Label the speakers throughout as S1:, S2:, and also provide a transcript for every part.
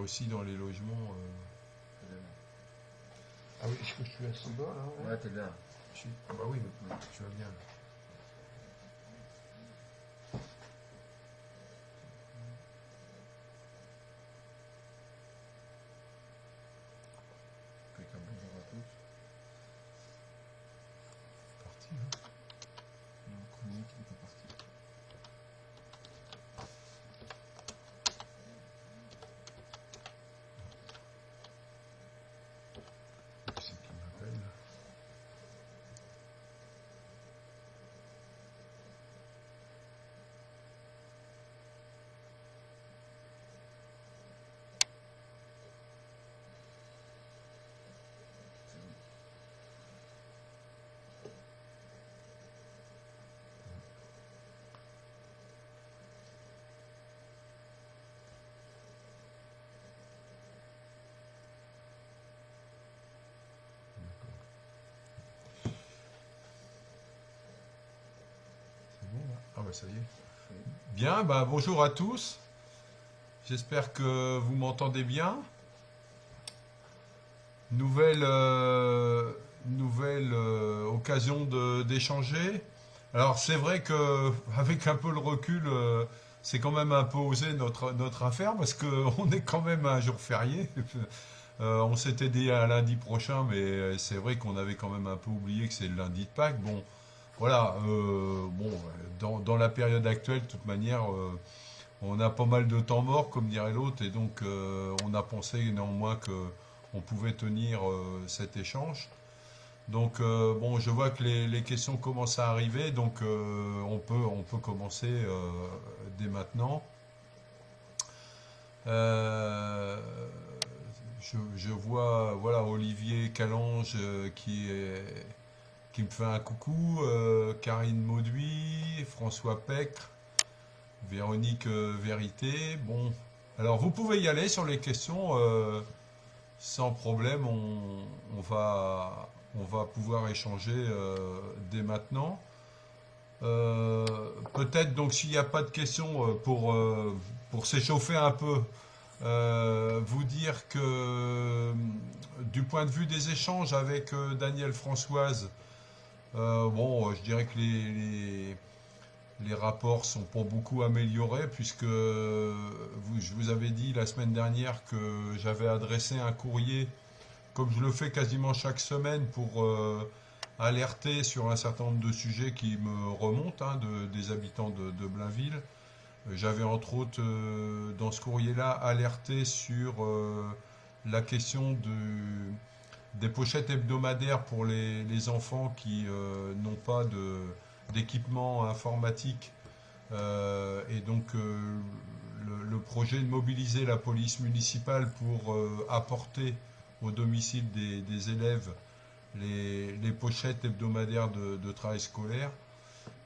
S1: aussi dans les logements. Ah oui, est-ce que je suis assez bas là?
S2: Ouais, t'es bien.
S1: Ah bah oui, tu vas bien.
S2: Quelqu'un bonjour à tous.
S1: Parti, hein.
S2: Non, chronique, il est pas parti.
S1: Qui c'est qui m'appelle? C'est bon là? Ah bah ça y est. Bien, bah bonjour à tous. J'espère que vous m'entendez bien. Nouvelle occasion d'échanger. Alors c'est vrai que avec un peu le recul, c'est quand même un peu osé notre affaire parce qu'on est quand même un jour férié. On s'était dit à lundi prochain, mais c'est vrai qu'on avait quand même un peu oublié que c'est le lundi de Pâques. Bon, voilà. Bon, dans la période actuelle, de toute manière, on a pas mal de temps mort, comme dirait l'autre, et donc on a pensé néanmoins que on pouvait tenir cet échange. Donc bon, je vois que les questions commencent à arriver, donc on peut commencer dès maintenant. Euh, je vois voilà Olivier Calange qui me fait un coucou, Karine Mauduit, François Pecre, Véronique Vérité. Bon, alors vous pouvez y aller sur les questions sans problème. On va pouvoir échanger dès maintenant. Euh, Peut-être donc s'il n'y a pas de questions pour s'échauffer un peu, vous dire que du point de vue des échanges avec Daniel Françoise, bon, je dirais que les rapports sont pas beaucoup améliorés puisque je vous avais dit la semaine dernière que j'avais adressé un courrier, comme je le fais quasiment chaque semaine, pour alerter sur un certain nombre de sujets qui me remontent hein, des habitants de Blainville. J'avais entre autres dans ce courrier-là alerté sur la question des pochettes hebdomadaires pour les enfants qui n'ont pas d'équipement informatique. Et donc le projet de mobiliser la police municipale pour apporter au domicile des élèves les pochettes hebdomadaires de travail scolaire.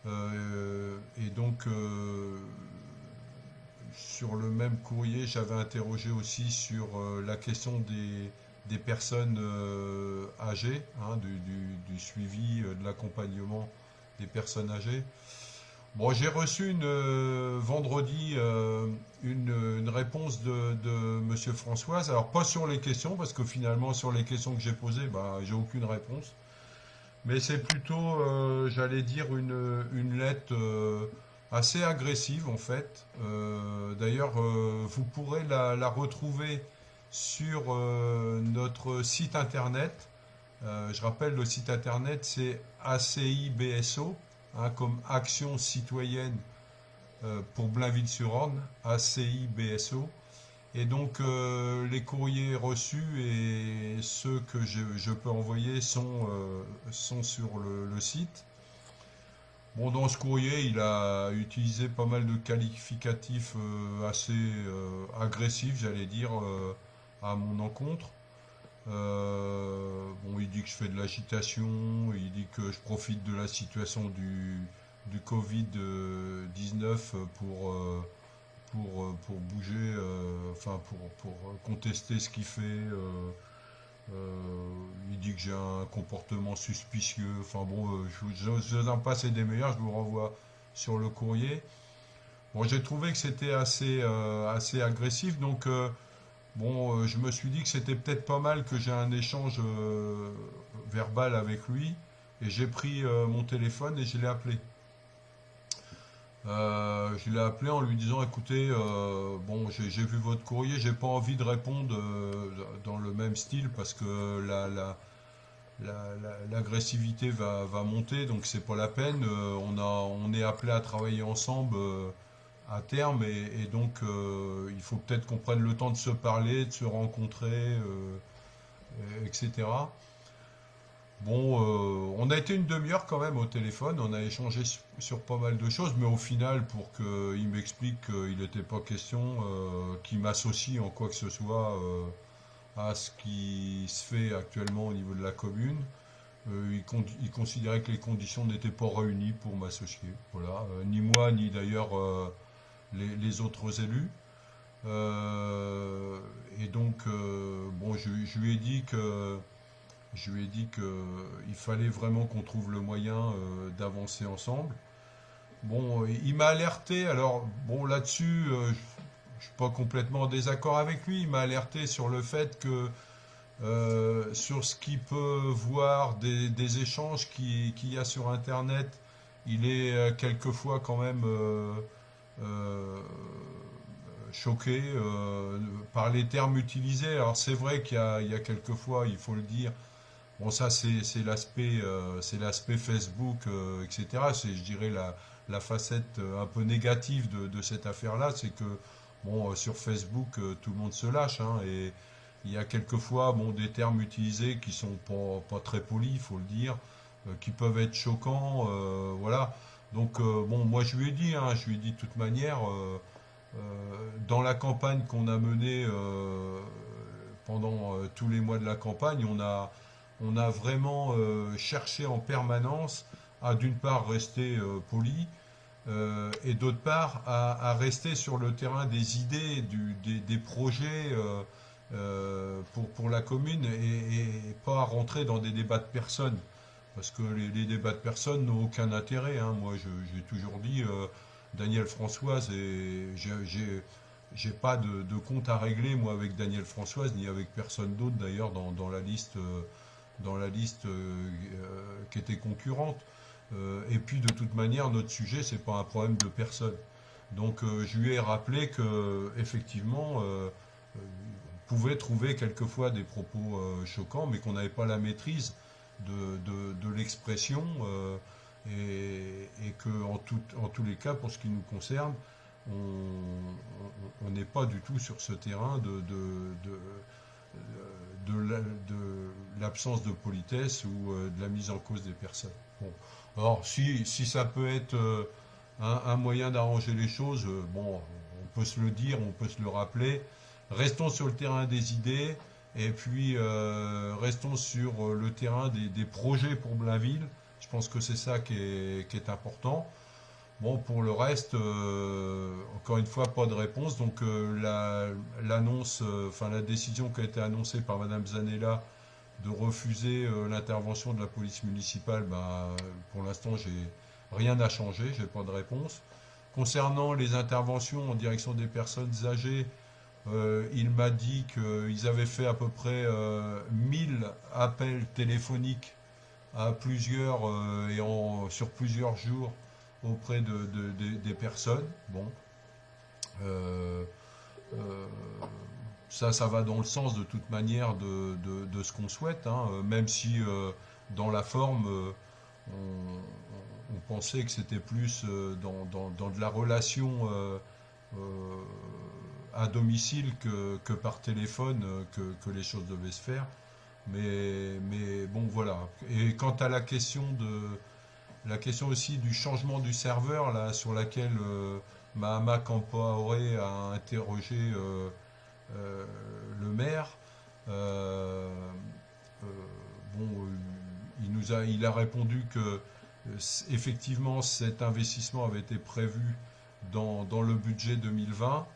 S1: Et donc sur le même courrier, j'avais interrogé aussi sur la question des personnes âgées, hein, du suivi, de l'accompagnement des personnes âgées. Bon, j'ai reçu vendredi une réponse de Monsieur Françoise. Alors pas sur les questions, parce que finalement sur les questions que j'ai posées, bah, j'ai aucune réponse. Mais c'est plutôt, j'allais dire, une lettre assez agressive en fait. D'ailleurs, vous pourrez la retrouver sur notre site internet. Je rappelle, le site internet c'est ACIBSO, hein, comme Action Citoyenne pour Blainville-sur-Orne, ACIBSO. Et donc les courriers reçus et ceux que je peux envoyer sont sur le site. Bon, dans ce courrier, il a utilisé pas mal de qualificatifs assez agressifs, j'allais dire, à mon encontre. Bon, il dit que je fais de l'agitation, il dit que je profite de la situation du Covid-19 pour bouger, enfin pour contester ce qu'il fait. Il dit que j'ai un comportement suspicieux. Enfin bon, je n'en passe et des meilleurs, je vous renvoie sur le courrier. Bon, j'ai trouvé que c'était assez agressif, donc bon, je me suis dit que c'était peut-être pas mal que j'ai un échange verbal avec lui, et j'ai pris mon téléphone et je l'ai appelé. Je l'ai appelé en lui disant, écoutez, bon, j'ai vu votre courrier, j'ai pas envie de répondre dans le même style parce que l'agressivité va monter, donc c'est pas la peine. On est appelé à travailler ensemble à terme, et donc il faut peut-être qu'on prenne le temps de se parler, de se rencontrer, etc. Bon, on a été une demi-heure quand même au téléphone, on a échangé sur pas mal de choses, mais au final, pour qu'il m'explique qu'il n'était pas question qu'il m'associe en quoi que ce soit à ce qui se fait actuellement au niveau de la commune, il considérait que les conditions n'étaient pas réunies pour m'associer. Voilà, ni moi, ni d'ailleurs les autres élus. Et donc, bon, je lui ai dit que il fallait vraiment qu'on trouve le moyen d'avancer ensemble. Bon, il m'a alerté. Alors, bon, là-dessus, je suis pas complètement en désaccord avec lui. Il m'a alerté sur le fait que sur ce qu'il peut voir des échanges qu'il y a sur Internet, il est quelquefois quand même euh, choqué par les termes utilisés. Alors c'est vrai il y a quelquefois, il faut le dire, bon ça c'est l'aspect Facebook, etc. C'est, je dirais, la facette un peu négative de cette affaire-là, c'est que bon sur Facebook tout le monde se lâche, hein, et il y a quelquefois bon, des termes utilisés qui sont pas très polis, il faut le dire, qui peuvent être choquants, voilà. Donc bon, moi je lui ai dit de toute manière, dans la campagne qu'on a menée pendant tous les mois de la campagne, on a vraiment cherché en permanence à d'une part rester poli, et d'autre part à rester sur le terrain des idées, des projets pour la commune, et pas à rentrer dans des débats de personnes. Parce que les débats de personnes n'ont aucun intérêt, hein. Moi, j'ai toujours dit, Daniel Françoise, et j'ai pas de compte à régler, moi, avec Daniel Françoise, ni avec personne d'autre, d'ailleurs, dans la liste qui était concurrente. Et puis, de toute manière, notre sujet, c'est pas un problème de personne. Donc, je lui ai rappelé que, effectivement, on pouvait trouver quelquefois des propos choquants, mais qu'on n'avait pas la maîtrise de l'expression, et que en tous les cas, pour ce qui nous concerne, on n'est pas du tout sur ce terrain de l'absence de politesse ou de la mise en cause des personnes. Bon. Alors, si ça peut être un moyen d'arranger les choses, bon, on peut se le dire, on peut se le rappeler. Restons sur le terrain des idées, et puis restons sur le terrain des projets pour Blainville. Je pense que c'est ça qui est important. Bon, pour le reste, encore une fois, pas de réponse. Donc l'annonce, enfin la décision qui a été annoncée par Madame Zanella de refuser l'intervention de la police municipale, ben, pour l'instant, j'ai rien à changer, j'ai pas de réponse. Concernant les interventions en direction des personnes âgées, il m'a dit qu'ils avaient fait à peu près 1000 appels téléphoniques à plusieurs sur plusieurs jours auprès des personnes. Bon, euh, euh, ça va dans le sens de toute manière de ce qu'on souhaite, hein, même si dans la forme, on pensait que c'était plus dans de la relation euh, à domicile que par téléphone que les choses devaient se faire. Mais bon, voilà. Et quant à la question aussi du changement du serveur, là, sur laquelle Mahama Kampaoré a interrogé euh, le maire, euh, euh, bon, il a répondu que effectivement cet investissement avait été prévu dans le budget 2020.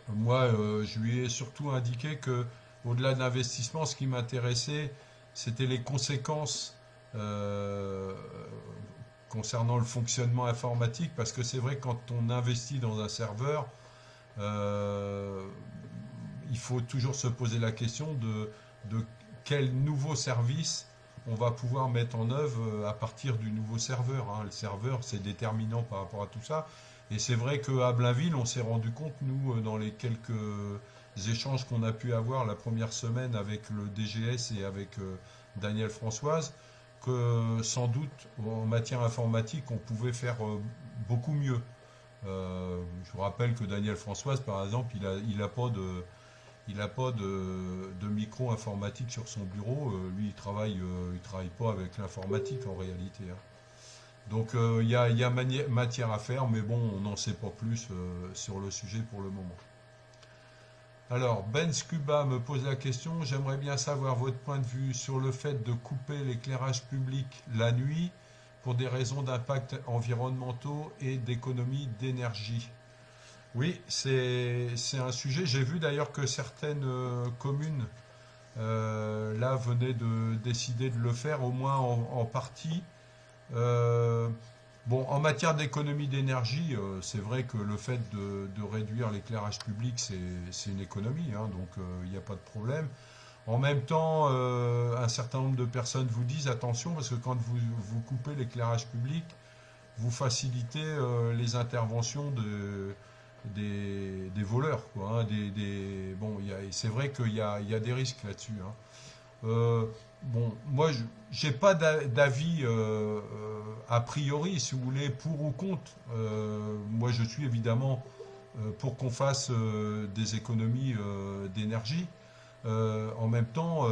S1: Moi, je lui ai surtout indiqué que, au-delà de l'investissement, ce qui m'intéressait, c'était les conséquences euh, concernant le fonctionnement informatique, parce que c'est vrai que quand on investit dans un serveur, euh, il faut toujours se poser la question de quel nouveau service on va pouvoir mettre en œuvre à partir du nouveau serveur, hein. Le serveur, c'est déterminant par rapport à tout ça. Et c'est vrai qu'à Blainville, on s'est rendu compte, nous, dans les quelques échanges qu'on a pu avoir la première semaine avec le DGS et avec Daniel Françoise, que sans doute, en matière informatique, on pouvait faire beaucoup mieux. Je vous rappelle que Daniel Françoise, par exemple, il a pas de micro informatique sur son bureau. Lui, il travaille pas avec l'informatique en réalité, hein. Donc il y a matière à faire, mais bon, on n'en sait pas plus sur le sujet pour le moment. Alors, Ben Scuba me pose la question, j'aimerais bien savoir votre point de vue sur le fait de couper l'éclairage public la nuit pour des raisons d'impact environnementaux et d'économie d'énergie. Oui, c'est un sujet. J'ai vu d'ailleurs que certaines communes là venaient de décider de le faire, au moins en partie. Euh, bon, en matière d'économie d'énergie, c'est vrai que le fait de réduire l'éclairage public, c'est une économie, hein, donc il n'y a pas de problème. En même temps, un certain nombre de personnes vous disent attention, parce que quand vous coupez l'éclairage public, vous facilitez les interventions des voleurs, quoi, hein, bon, c'est vrai qu'il y a des risques là-dessus, hein. Bon, moi, j'ai pas d'avis a priori, si vous voulez, pour ou contre. Moi, je suis évidemment pour qu'on fasse des économies d'énergie. En même temps,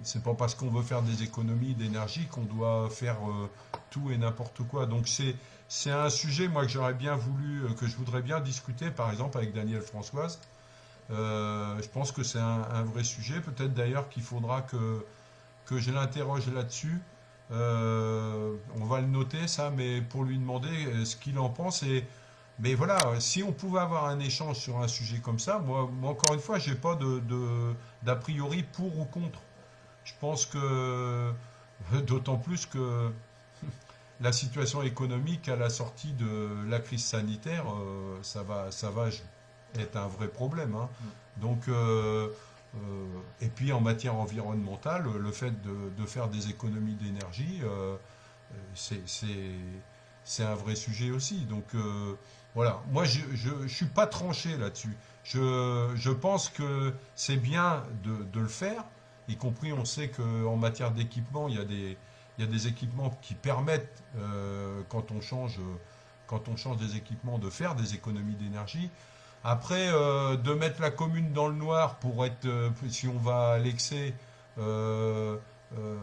S1: c'est pas parce qu'on veut faire des économies d'énergie qu'on doit faire tout et n'importe quoi. Donc c'est un sujet, moi, que j'aurais bien voulu, que je voudrais bien discuter, par exemple, avec Daniel Françoise. Je pense que c'est un vrai sujet. Peut-être d'ailleurs qu'il faudra que je l'interroge là-dessus. On va le noter, ça, mais pour lui demander ce qu'il en pense. Mais voilà, si on pouvait avoir un échange sur un sujet comme ça, moi encore une fois, j'ai pas d'a priori pour ou contre. Je pense que, d'autant plus que la situation économique à la sortie de la crise sanitaire, ça va être un vrai problème, hein. Donc, et puis en matière environnementale, le fait de faire des économies d'énergie, c'est c'est un vrai sujet aussi. Donc voilà, moi je suis pas tranché là-dessus. Je pense que c'est bien de le faire, y compris on sait qu'en matière d'équipement, il y a des équipements qui permettent, quand on change des équipements, de faire des économies d'énergie. Après, de mettre la commune dans le noir pour être, si on va à l'excès, euh, euh,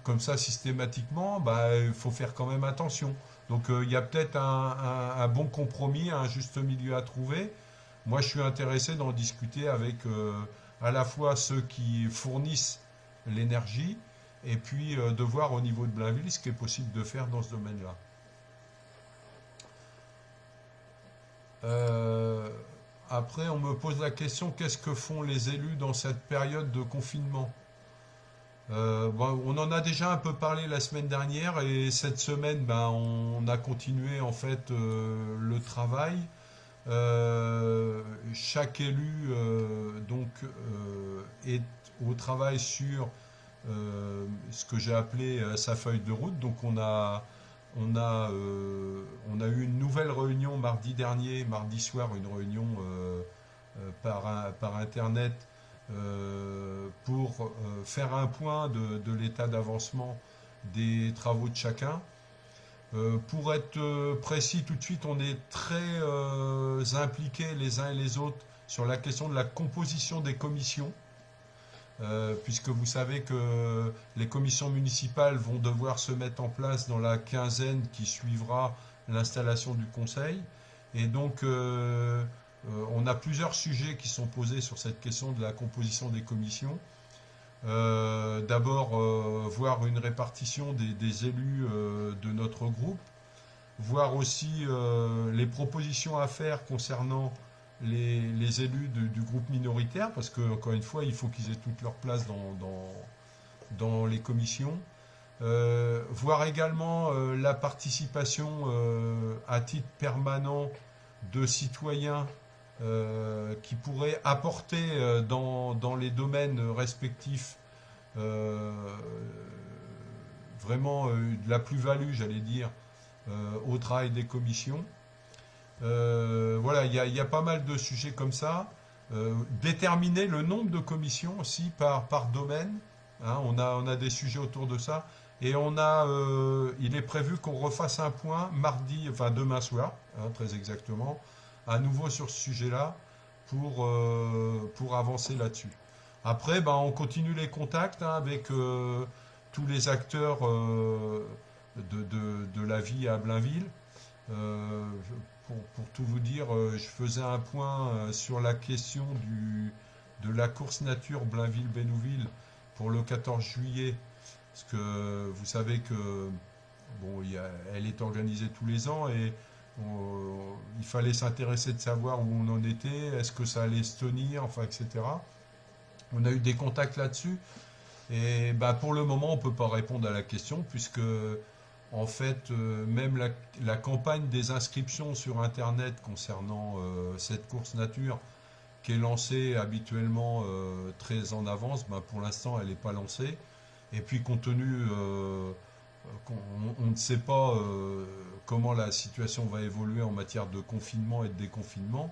S1: comme ça systématiquement, bah, il faut faire quand même attention. Donc il y a peut-être un bon compromis, un juste milieu à trouver. Moi, je suis intéressé d'en discuter avec à la fois ceux qui fournissent l'énergie et puis de voir au niveau de Blainville ce qui est possible de faire dans ce domaine-là. Euh, Après, on me pose la question, qu'est-ce que font les élus dans cette période de confinement? Bon, on en a déjà un peu parlé la semaine dernière et cette semaine, ben, on a continué en fait le travail. Chaque élu est au travail sur ce que j'ai appelé sa feuille de route. Donc on a eu une nouvelle réunion mardi dernier, mardi soir, une réunion par Internet pour faire un point de l'état d'avancement des travaux de chacun. Pour être précis tout de suite, on est très impliqués les uns et les autres sur la question de la composition des commissions, puisque vous savez que les commissions municipales vont devoir se mettre en place dans la quinzaine qui suivra l'installation du conseil. Et donc, on a plusieurs sujets qui sont posés sur cette question de la composition des commissions. D'abord, voir une répartition des élus de notre groupe, voir aussi les propositions à faire concernant les élus du groupe minoritaire, parce que, encore une fois, il faut qu'ils aient toute leur place dans les commissions. Voir également la participation à titre permanent de citoyens qui pourraient apporter dans les domaines respectifs vraiment de la plus-value, j'allais dire, au travail des commissions. Voilà, il y a pas mal de sujets comme ça. Déterminer le nombre de commissions aussi par domaine. Hein, on a des sujets autour de ça. Et il est prévu qu'on refasse un point mardi, enfin demain soir, hein, très exactement, à nouveau sur ce sujet-là pour avancer là-dessus. Après, ben, on continue les contacts hein, avec tous les acteurs de la vie à Blainville. Euh, pour tout vous dire, je faisais un point sur la question de la course nature Blainville-Bénouville pour le 14 juillet. Parce que vous savez que bon, elle est organisée tous les ans et il fallait s'intéresser de savoir où on en était, est-ce que ça allait se tenir, enfin, etc. On a eu des contacts là-dessus et bah, pour le moment, on ne peut pas répondre à la question puisque en fait, même la campagne des inscriptions sur Internet concernant cette course nature qui est lancée habituellement très en avance, bah, pour l'instant, elle n'est pas lancée. Et puis, compte tenu qu'on on ne sait pas comment la situation va évoluer en matière de confinement et de déconfinement,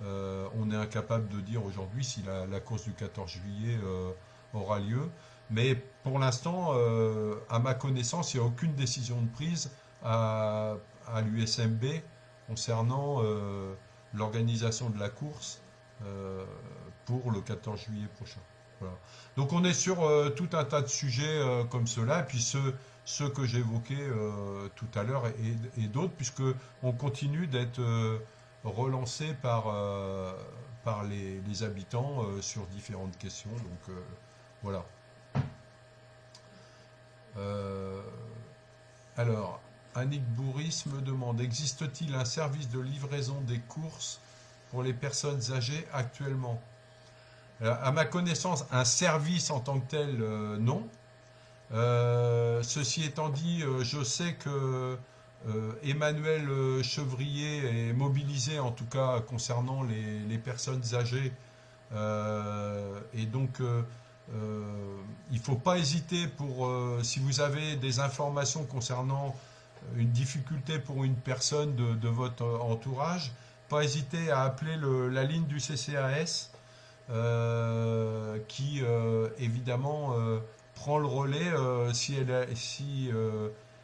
S1: on est incapable de dire aujourd'hui si la course du 14 juillet aura lieu. Mais pour l'instant, à ma connaissance, il n'y a aucune décision de prise à l'USMB concernant l'organisation de la course pour le 14 juillet prochain. Voilà. Donc on est sur tout un tas de sujets comme cela, et puis ceux que j'évoquais tout à l'heure et d'autres, puisque on continue d'être relancé par les habitants sur différentes questions. Donc voilà. Euh, alors, Annick Bourris me demande, existe-t-il un service de livraison des courses pour les personnes âgées actuellement? Alors, à ma connaissance, un service en tant que tel, non. Ceci étant dit, je sais que Emmanuel Chevrier est mobilisé, en tout cas concernant les personnes âgées. Et donc, il ne faut pas hésiter si vous avez des informations concernant une difficulté pour une personne de votre entourage, pas hésiter à appeler la ligne du CCAS qui évidemment prend le relais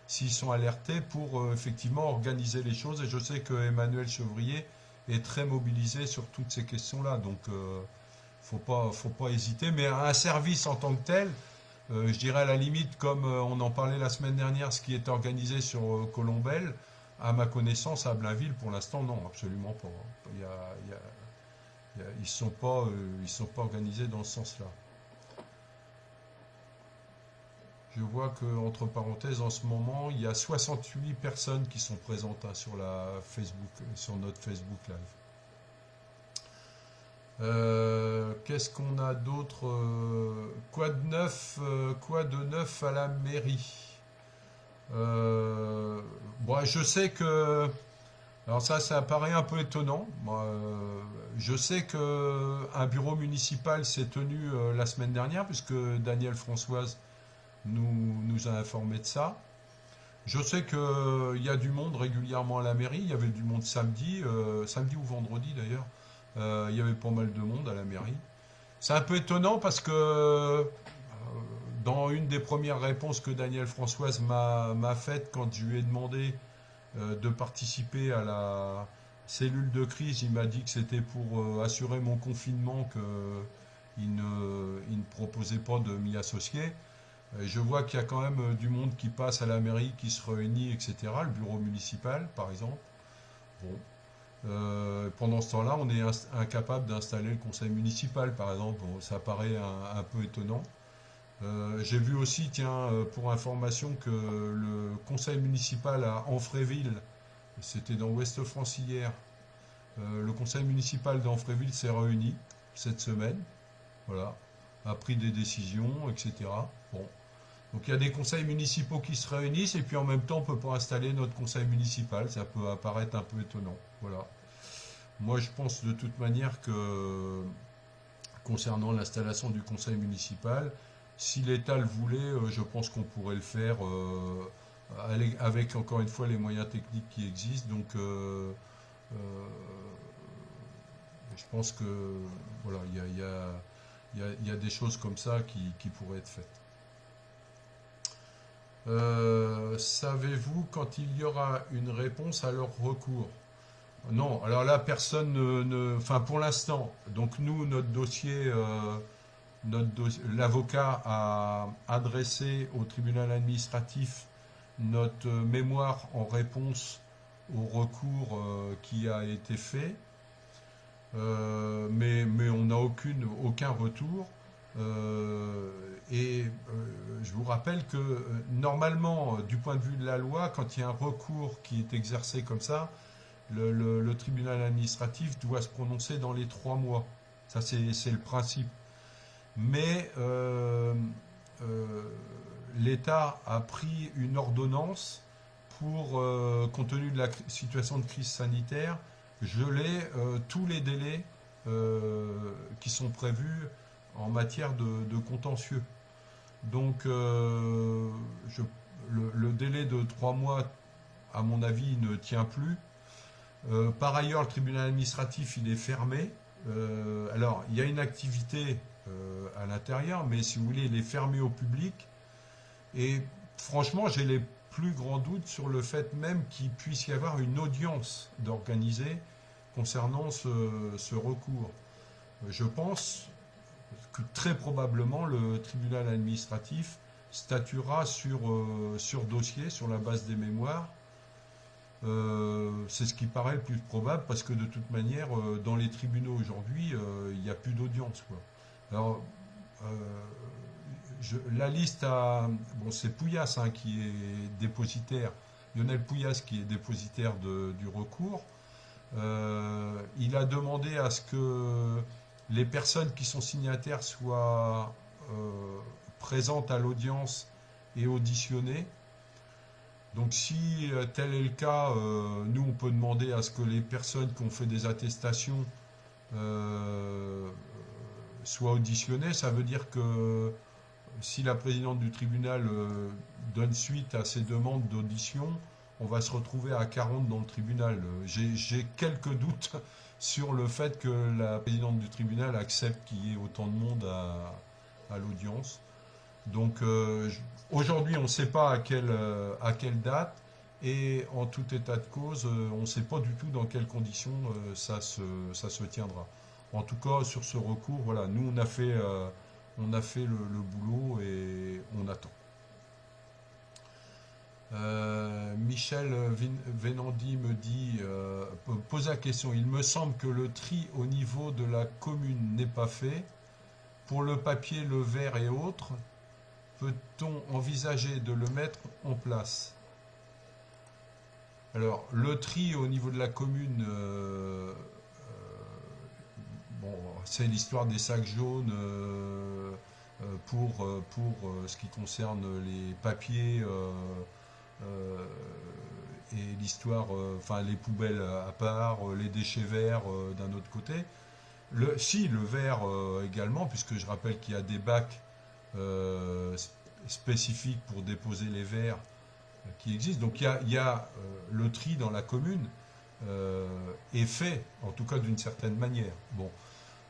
S1: s'ils sont alertés pour effectivement organiser les choses. Et je sais que Emmanuel Chevrier est très mobilisé sur toutes ces questions-là. Donc, faut pas hésiter. Mais un service en tant que tel, je dirais à la limite, comme on en parlait la semaine dernière, ce qui est organisé sur Colombelle, à ma connaissance, à Blainville, pour l'instant, non, absolument pas. Ils sont pas organisés dans ce sens-là. Je vois que, entre parenthèses, en ce moment, il y a 68 personnes qui sont présentes hein, sur notre Facebook Live. Qu'est-ce qu'on a d'autre quoi de neuf à la mairie bon, je sais que alors ça paraît un peu étonnant. Je sais que un bureau municipal s'est tenu la semaine dernière puisque Daniel Françoise nous a informé de ça. Je sais qu'il y a du monde régulièrement à la mairie. Il y avait du monde samedi ou vendredi d'ailleurs. Il y avait pas mal de monde à la mairie. C'est un peu étonnant parce que dans une des premières réponses que Daniel Françoise m'a faites quand je lui ai demandé de participer à la cellule de crise, il m'a dit que c'était pour assurer mon confinement qu'il ne proposait pas de m'y associer. Je vois qu'il y a quand même du monde qui passe à la mairie, qui se réunit, etc. Le bureau municipal, par exemple. Bon. Pendant ce temps-là, on est incapable d'installer le conseil municipal, par exemple. Bon, ça paraît un peu étonnant. J'ai vu aussi, tiens, pour information, que le conseil municipal à Anfréville, c'était dans Ouest France hier, le conseil municipal d'Anfréville s'est réuni cette semaine, voilà, a pris des décisions, etc. Bon. Donc il y a des conseils municipaux qui se réunissent et puis en même temps on ne peut pas installer notre conseil municipal, ça peut apparaître un peu étonnant. Voilà. Moi, je pense de toute manière que concernant l'installation du conseil municipal, si l'État le voulait, je pense qu'on pourrait le faire avec encore une fois les moyens techniques qui existent. Donc, euh, je pense que voilà, il y a des choses comme ça qui pourraient être faites. Savez-vous quand il y aura une réponse à leur recours? Non, alors là, personne enfin, pour l'instant, donc nous, l'avocat a adressé au tribunal administratif notre mémoire en réponse au recours qui a été fait. Mais on n'a aucun retour. Euh, je vous rappelle que normalement, du point de vue de la loi, quand il y a un recours qui est exercé comme ça, le tribunal administratif doit se prononcer dans les 3 mois. Ça, c'est le principe. Mais l'État a pris une ordonnance pour, compte tenu de la situation de crise sanitaire, geler tous les délais qui sont prévus en matière de contentieux. Donc, le délai de 3 mois, à mon avis, ne tient plus. Par ailleurs, le tribunal administratif, il est fermé. Alors, il y a une activité à l'intérieur, mais si vous voulez, il est fermé au public. Et franchement, j'ai les plus grands doutes sur le fait même qu'il puisse y avoir une audience d'organiser concernant ce recours. Je pense que très probablement le tribunal administratif statuera sur dossier, sur la base des mémoires. C'est ce qui paraît le plus probable parce que de toute manière, dans les tribunaux aujourd'hui, il n'y a plus d'audience, quoi. Alors, euh, la liste bon, c'est Pouillas qui est dépositaire, Lionel Pouillas qui est dépositaire du recours. Il a demandé à ce que les personnes qui sont signataires soient présentes à l'audience et auditionnées. Donc si tel est le cas, nous on peut demander à ce que les personnes qui ont fait des attestations soient auditionnées. Ça veut dire que si la présidente du tribunal donne suite à ces demandes d'audition, on va se retrouver à 40 dans le tribunal. J'ai quelques doutes sur le fait que la présidente du tribunal accepte qu'il y ait autant de monde à l'audience. Donc aujourd'hui, on ne sait pas à quelle date, et en tout état de cause, on ne sait pas du tout dans quelles conditions ça se tiendra. En tout cas, sur ce recours, voilà, nous on a fait le boulot et on attend. Michel Venandi me dit, pose la question, il me semble que le tri au niveau de la commune n'est pas fait. Pour le papier, le verre et autres, peut-on envisager de le mettre en place? Alors, le tri au niveau de la commune, bon, c'est l'histoire des sacs jaunes pour ce qui concerne les papiers et l'histoire, enfin les poubelles à part, les déchets verts d'un autre côté. Si, le verre également, puisque je rappelle qu'il y a des bacs spécifiques pour déposer les verres qui existent. Donc il y a le tri dans la commune est fait, en tout cas d'une certaine manière. Bon,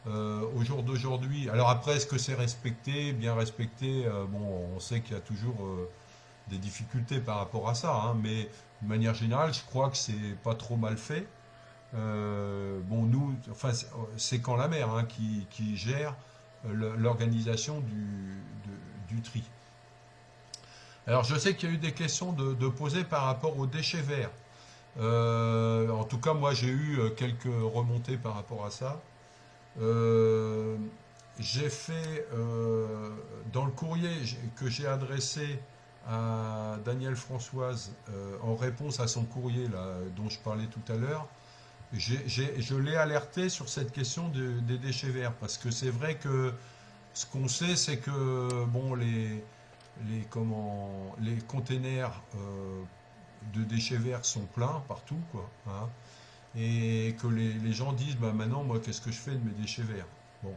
S1: au jour d'aujourd'hui, alors après, est-ce que c'est respecté, bien respecté? Bon, on sait qu'il y a toujours des difficultés par rapport à ça, hein, mais de manière générale, je crois que c'est pas trop mal fait. Bon, nous, enfin, c'est Camp la Mer qui gère l'organisation du tri. Alors, je sais qu'il y a eu des questions de poser par rapport aux déchets verts. En tout cas, moi, j'ai eu quelques remontées par rapport à ça. J'ai fait dans le courrier que j'ai adressé à Danielle Françoise en réponse à son courrier là, dont je parlais tout à l'heure, je l'ai alerté sur cette question des déchets verts parce que c'est vrai que ce qu'on sait, c'est que bon, les containers de déchets verts sont pleins partout, quoi, hein. et que les gens disent bah, maintenant, moi, qu'est-ce que je fais de mes déchets verts? Bon.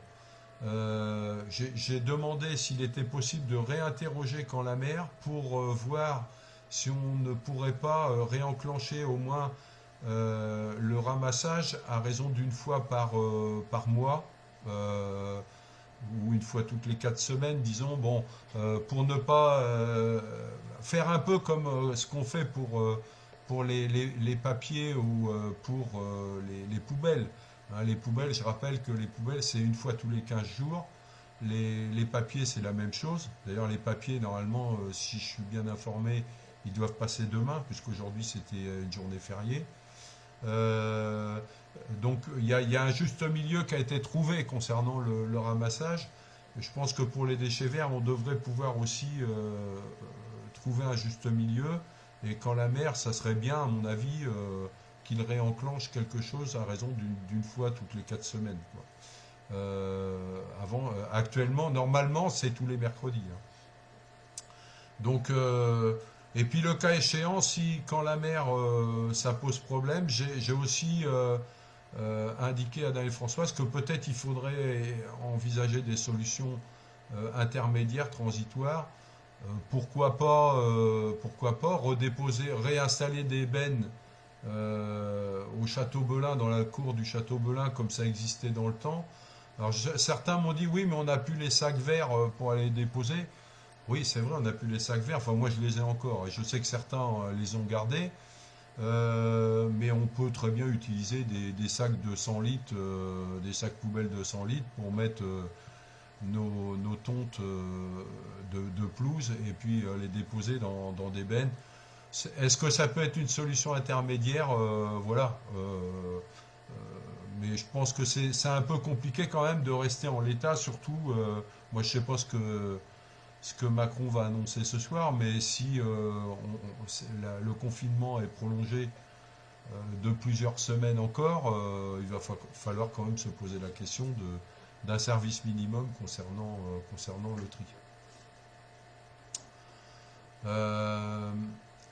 S1: J'ai demandé s'il était possible de réinterroger Quand la mer pour voir si on ne pourrait pas réenclencher au moins le ramassage à raison d'une fois par mois. Ou une fois toutes les 4 semaines, disons, bon, pour ne pas faire un peu comme ce qu'on fait pour les papiers ou pour les poubelles. Hein, les poubelles, je rappelle que les poubelles, c'est une fois tous les 15 jours. Les papiers, c'est la même chose. D'ailleurs, les papiers, normalement, si je suis bien informé, ils doivent passer demain, puisqu'aujourd'hui, c'était une journée fériée. Euh, donc il y a un juste milieu qui a été trouvé concernant le ramassage. Je pense que pour les déchets verts, on devrait pouvoir aussi trouver un juste milieu. Et quand la mer, ça serait bien, à mon avis, qu'il réenclenche quelque chose à raison d'une fois toutes les 4 semaines, quoi. Actuellement, normalement, c'est tous les mercredis, hein. Donc, et puis le cas échéant, si quand la mer, ça pose problème, j'ai aussi indiqué à Daniel Françoise que peut-être il faudrait envisager des solutions intermédiaires, transitoires. Pourquoi pas redéposer, réinstaller des bennes au Château Belin, dans la cour du Château Belin, comme ça existait dans le temps. Alors certains m'ont dit oui, mais on n'a plus les sacs verts pour aller les déposer. Oui, c'est vrai, on a plus les sacs verts. Enfin, moi, je les ai encore. Et je sais que certains les ont gardés. Mais on peut très bien utiliser des sacs de 100 litres, des sacs poubelles de 100 litres pour mettre nos tontes de pelouse et puis les déposer dans des bennes. Est-ce que ça peut être une solution intermédiaire? Voilà. Mais je pense que c'est un peu compliqué quand même de rester en l'état, surtout, moi je sais pas ce que Macron va annoncer ce soir, mais si le confinement est prolongé de plusieurs semaines encore, il va falloir quand même se poser la question d'un service minimum concernant le tri. Euh,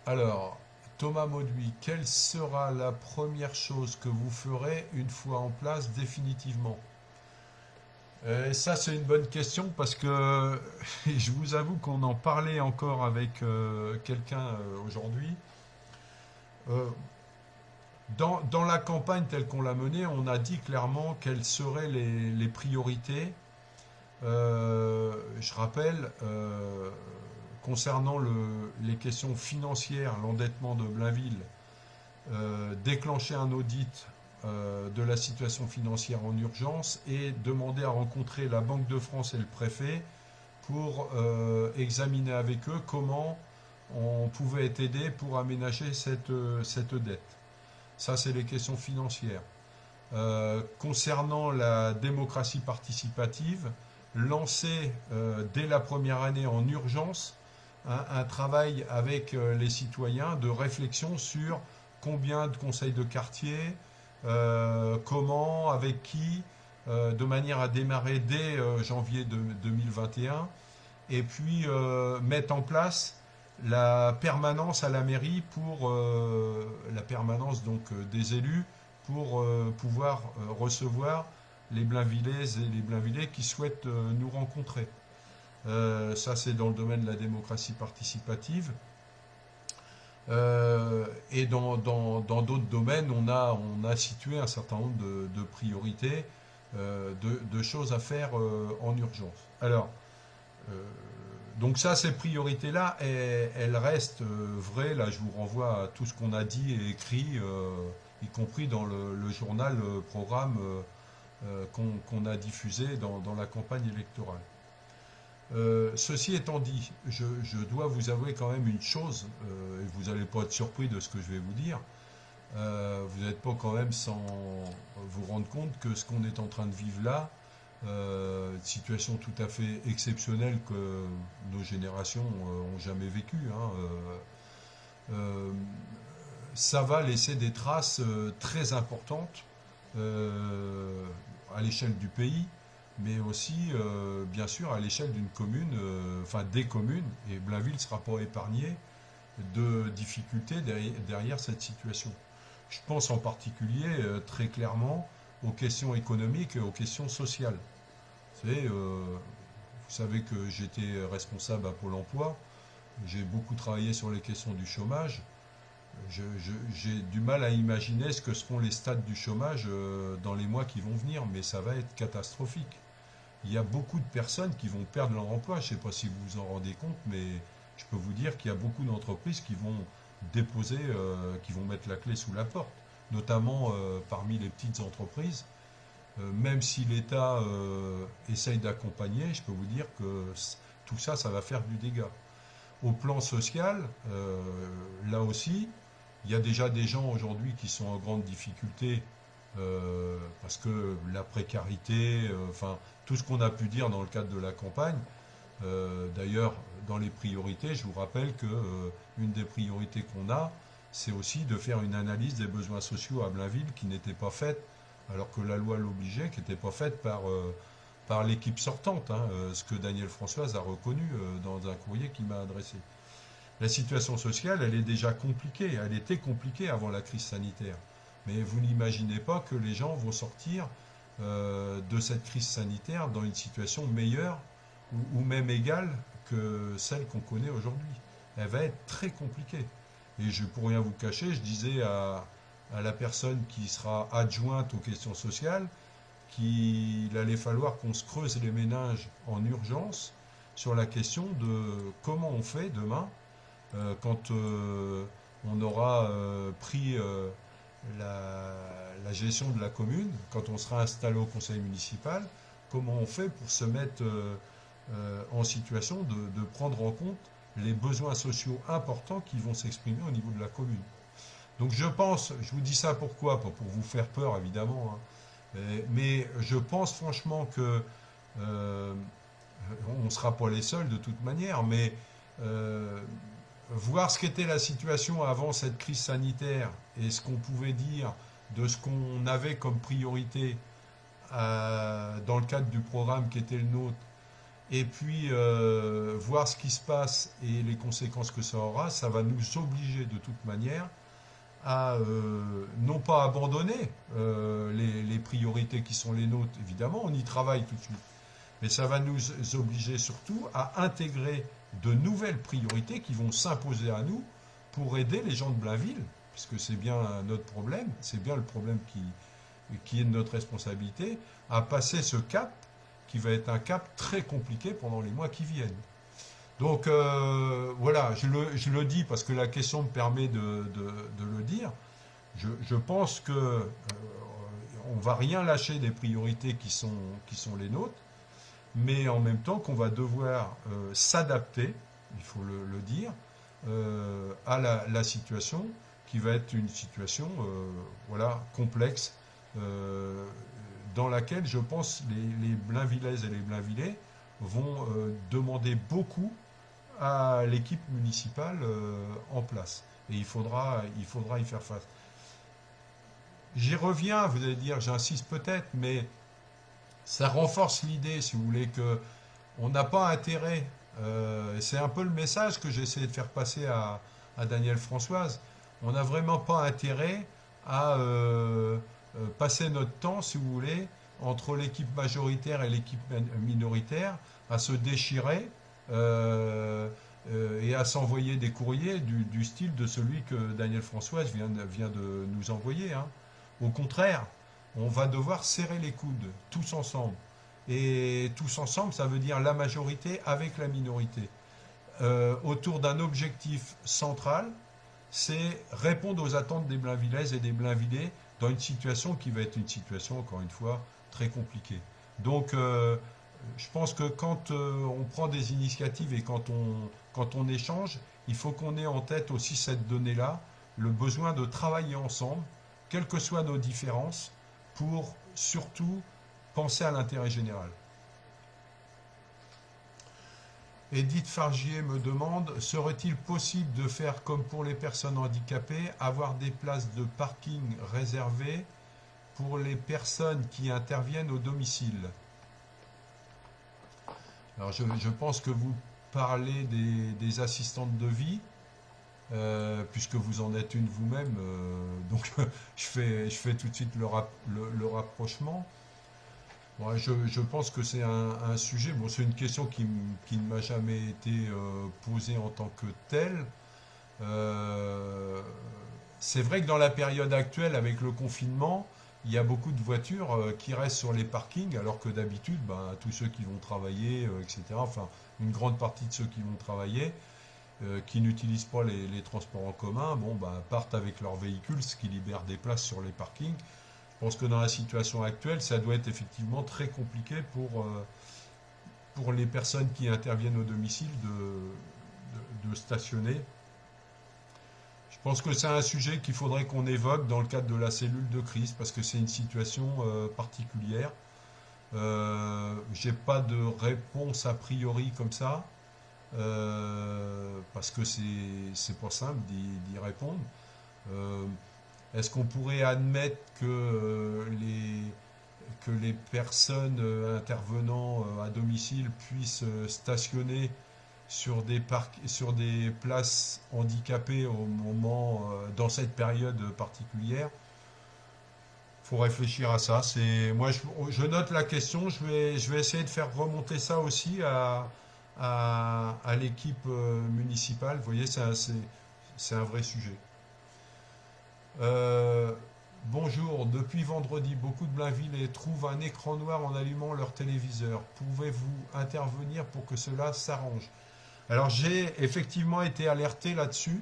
S1: alors, Thomas Mauduit, quelle sera la première chose que vous ferez une fois en place définitivement? Ça, c'est une bonne question parce que je vous avoue qu'on en parlait encore avec quelqu'un aujourd'hui. Euh, dans la campagne telle qu'on l'a menée, on a dit clairement quelles seraient les priorités. Je rappelle, concernant les questions financières, l'endettement de Blainville, déclencher un audit de la situation financière en urgence et demander à rencontrer la Banque de France et le préfet pour examiner avec eux comment on pouvait être aidé pour aménager cette dette. Ça, c'est les questions financières. Concernant la démocratie participative, lancer dès la première année en urgence un travail avec les citoyens de réflexion sur combien de conseils de quartier, comment, avec qui, de manière à démarrer dès janvier 2021, et puis mettre en place la permanence à la mairie pour la permanence donc des élus pour pouvoir recevoir les Blainvillaises et les Blainvillais qui souhaitent nous rencontrer. Ça, c'est dans le domaine de la démocratie participative. Et dans d'autres domaines, on a situé un certain nombre de priorités, de choses à faire en urgence. Alors, donc ça, ces priorités-là, elles restent vraies. Là, je vous renvoie à tout ce qu'on a dit et écrit, y compris dans le journal programme qu'on a diffusé dans la campagne électorale. Ceci étant dit, je dois vous avouer quand même une chose, et vous n'allez pas être surpris de ce que je vais vous dire. Vous n'êtes pas quand même sans vous rendre compte que ce qu'on est en train de vivre là, une situation tout à fait exceptionnelle que nos générations ont jamais vécue, hein, ça va laisser des traces très importantes à l'échelle du pays, mais aussi, bien sûr, à l'échelle d'une commune, enfin des communes, et Blainville ne sera pas épargné de difficultés derrière cette situation. Je pense en particulier très clairement aux questions économiques et aux questions sociales. Vous savez que j'étais responsable à Pôle emploi, j'ai beaucoup travaillé sur les questions du chômage. J'ai du mal à imaginer ce que seront les stades du chômage dans les mois qui vont venir, mais ça va être catastrophique. Il y a beaucoup de personnes qui vont perdre leur emploi. Je ne sais pas si vous vous en rendez compte, mais je peux vous dire qu'il y a beaucoup d'entreprises qui vont déposer, qui vont mettre la clé sous la porte, notamment parmi les petites entreprises. Même si l'État essaye d'accompagner, je peux vous dire que tout ça, ça va faire du dégât. Au plan social, là aussi, il y a déjà des gens aujourd'hui qui sont en grande difficulté parce que la précarité, enfin tout ce qu'on a pu dire dans le cadre de la campagne. D'ailleurs, dans les priorités, je vous rappelle que une des priorités qu'on a, c'est aussi de faire une analyse des besoins sociaux à Blainville qui n'était pas faite, alors que la loi l'obligeait, qui n'était pas faite par l'équipe sortante, hein, ce que Daniel Françoise a reconnu dans un courrier qu'il m'a adressé. La situation sociale, elle est déjà compliquée, elle était compliquée avant la crise sanitaire. Mais vous n'imaginez pas que les gens vont sortir de cette crise sanitaire dans une situation meilleure ou même égale que celle qu'on connaît aujourd'hui. Elle va être très compliquée. Et pour rien vous cacher, je disais à la personne qui sera adjointe aux questions sociales qu'il allait falloir qu'on se creuse les méninges en urgence sur la question de comment on fait demain quand on aura pris la gestion de la commune, quand on sera installé au conseil municipal, comment on fait pour se mettre en situation de prendre en compte les besoins sociaux importants qui vont s'exprimer au niveau de la commune. Donc je pense, je vous dis ça pourquoi, pas pour vous faire peur évidemment, hein, mais je pense franchement que on ne sera pas les seuls de toute manière, mais voir ce qu'était la situation avant cette crise sanitaire et ce qu'on pouvait dire de ce qu'on avait comme priorité dans le cadre du programme qui était le nôtre, et puis voir ce qui se passe et les conséquences que ça aura, ça va nous obliger de toute manière à non pas abandonner les priorités qui sont les nôtres, évidemment, on y travaille tout de suite, mais ça va nous obliger surtout à intégrer de nouvelles priorités qui vont s'imposer à nous pour aider les gens de Blainville, puisque c'est bien notre problème, c'est bien le problème qui est de notre responsabilité, à passer ce cap qui va être un cap très compliqué pendant les mois qui viennent. Donc voilà, je le dis parce que la question me permet de le dire. Je pense que on va rien lâcher des priorités qui sont les nôtres, mais en même temps qu'on va devoir s'adapter, il faut le dire, à la situation qui va être une situation voilà, complexe, dans laquelle je pense les Blainvillaises et les Blainvillais vont demander beaucoup à l'équipe municipale en place. Et il faudra y faire face. J'y reviens, vous allez dire, j'insiste peut-être, mais ça renforce l'idée, si vous voulez, que on n'a pas intérêt, c'est un peu le message que j'ai essayé de faire passer à Daniel Françoise, on n'a vraiment pas intérêt à passer notre temps, si vous voulez, entre l'équipe majoritaire et l'équipe minoritaire, à se déchirer et à s'envoyer des courriers du style de celui que Daniel Françoise vient de nous envoyer. Hein. Au contraire, on va devoir serrer les coudes, tous ensemble. Et tous ensemble, ça veut dire la majorité avec la minorité. Autour d'un objectif central, c'est répondre aux attentes des Blainvillaises et des Blainvillais dans une situation qui va être une situation, encore une fois, très compliquée. Donc, je pense que quand on prend des initiatives et quand on échange, il faut qu'on ait en tête aussi cette donnée-là, le besoin de travailler ensemble, quelles que soient nos différences, pour surtout penser à l'intérêt général. Edith Fargier me demande, serait-il possible de faire comme pour les personnes handicapées, avoir des places de parking réservées pour les personnes qui interviennent au domicile? Alors je pense que vous parlez des assistantes de vie. puisque vous en êtes une vous-même. Donc je fais tout de suite le rapprochement. Moi, je pense que c'est un sujet, bon, c'est une question qui ne m'a jamais été posée en tant que telle. Euh, c'est vrai que dans la période actuelle, avec le confinement, il y a beaucoup de voitures qui restent sur les parkings, alors que d'habitude, ben, tous ceux qui vont travailler, etc., enfin, une grande partie de ceux qui vont travailler, qui n'utilisent pas les transports en commun, bon, ben, partent avec leur véhicule, ce qui libère des places sur les parkings. Je pense que dans la situation actuelle, ça doit être effectivement très compliqué pour les personnes qui interviennent au domicile de stationner. Je pense que c'est un sujet qu'il faudrait qu'on évoque dans le cadre de la cellule de crise parce que c'est une situation particulière. J'ai pas de réponse a priori comme ça parce que c'est pas simple d'y répondre. Euh, Est-ce qu'on pourrait admettre que les personnes intervenant à domicile puissent stationner sur des places handicapées dans cette période particulière? Il faut réfléchir à ça. Moi, je note la question. Je vais essayer de faire remonter ça aussi à l'équipe municipale. Vous voyez, c'est un vrai sujet. Euh, Bonjour, depuis vendredi, beaucoup de Blainvillais trouvent un écran noir en allumant leur téléviseur. Pouvez-vous intervenir pour que cela s'arrange? Alors j'ai effectivement été alerté là-dessus.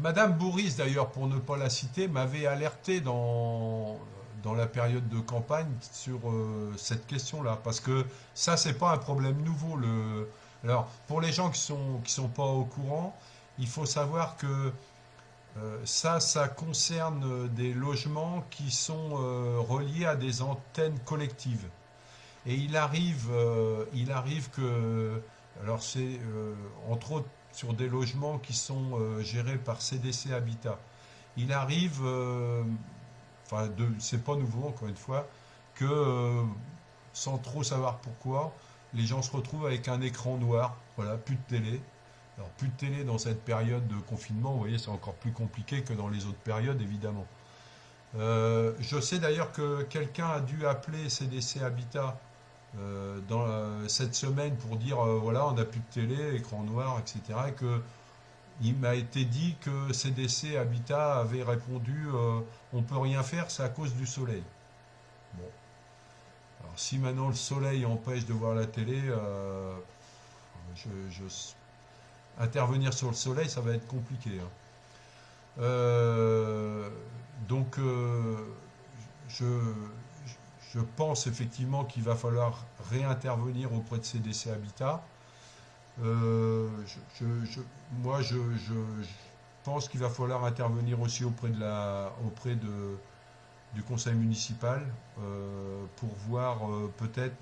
S1: Madame Bourris, d'ailleurs, pour ne pas la citer, m'avait alerté dans la période de campagne sur cette question-là. Parce que ça, c'est pas un problème nouveau. Alors, pour les gens qui sont pas au courant, il faut savoir que ça concerne des logements qui sont reliés à des antennes collectives. Et il arrive que, alors c'est entre autres sur des logements qui sont gérés par CDC Habitat. Il arrive, enfin, c'est pas nouveau encore une fois, que sans trop savoir pourquoi, les gens se retrouvent avec un écran noir, voilà, plus de télé. Alors, plus de télé dans cette période de confinement, vous voyez, c'est encore plus compliqué que dans les autres périodes, évidemment. Je sais d'ailleurs que quelqu'un a dû appeler CDC Habitat cette semaine pour dire voilà, on n'a plus de télé, écran noir, etc. Et que il m'a été dit que CDC Habitat avait répondu on peut rien faire, c'est à cause du soleil. Bon. Alors, si maintenant le soleil empêche de voir la télé, je, intervenir sur le soleil, ça va être compliqué. Hein. Donc, je, je pense effectivement qu'il va falloir réintervenir auprès de CDC Habitat. Moi, je pense qu'il va falloir intervenir aussi auprès du conseil municipal pour voir peut-être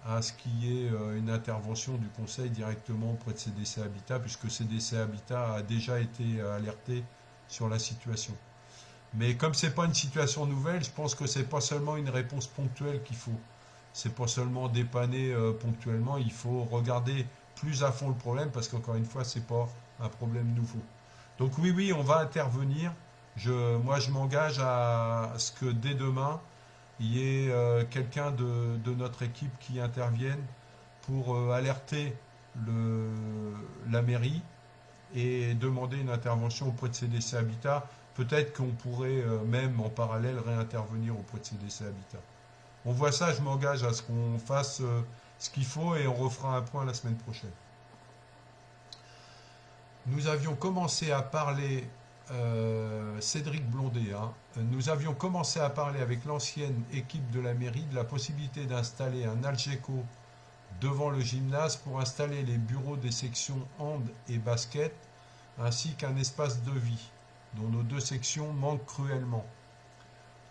S1: à ce qu'il y ait une intervention du conseil directement auprès de CDC Habitat, puisque CDC Habitat a déjà été alerté sur la situation. Mais comme c'est pas une situation nouvelle, je pense que c'est pas seulement une réponse ponctuelle qu'il faut. C'est pas seulement dépanner ponctuellement, il faut regarder plus à fond le problème parce qu'encore une fois, c'est pas un problème nouveau. Donc oui, oui, on va intervenir. Moi, je m'engage à ce que dès demain, il y ait quelqu'un de notre équipe qui intervienne pour alerter la mairie et demander une intervention auprès de CDC Habitat. Peut-être qu'on pourrait même en parallèle réintervenir auprès de CDC Habitat. On voit ça, je m'engage à ce qu'on fasse ce qu'il faut et on refera un point la semaine prochaine. Nous avions commencé à parler, Cédric Blondet, hein, nous avions commencé à parler avec l'ancienne équipe de la mairie de la possibilité d'installer un Algeco devant le gymnase pour installer les bureaux des sections hand et basket ainsi qu'un espace de vie dont nos deux sections manquent cruellement.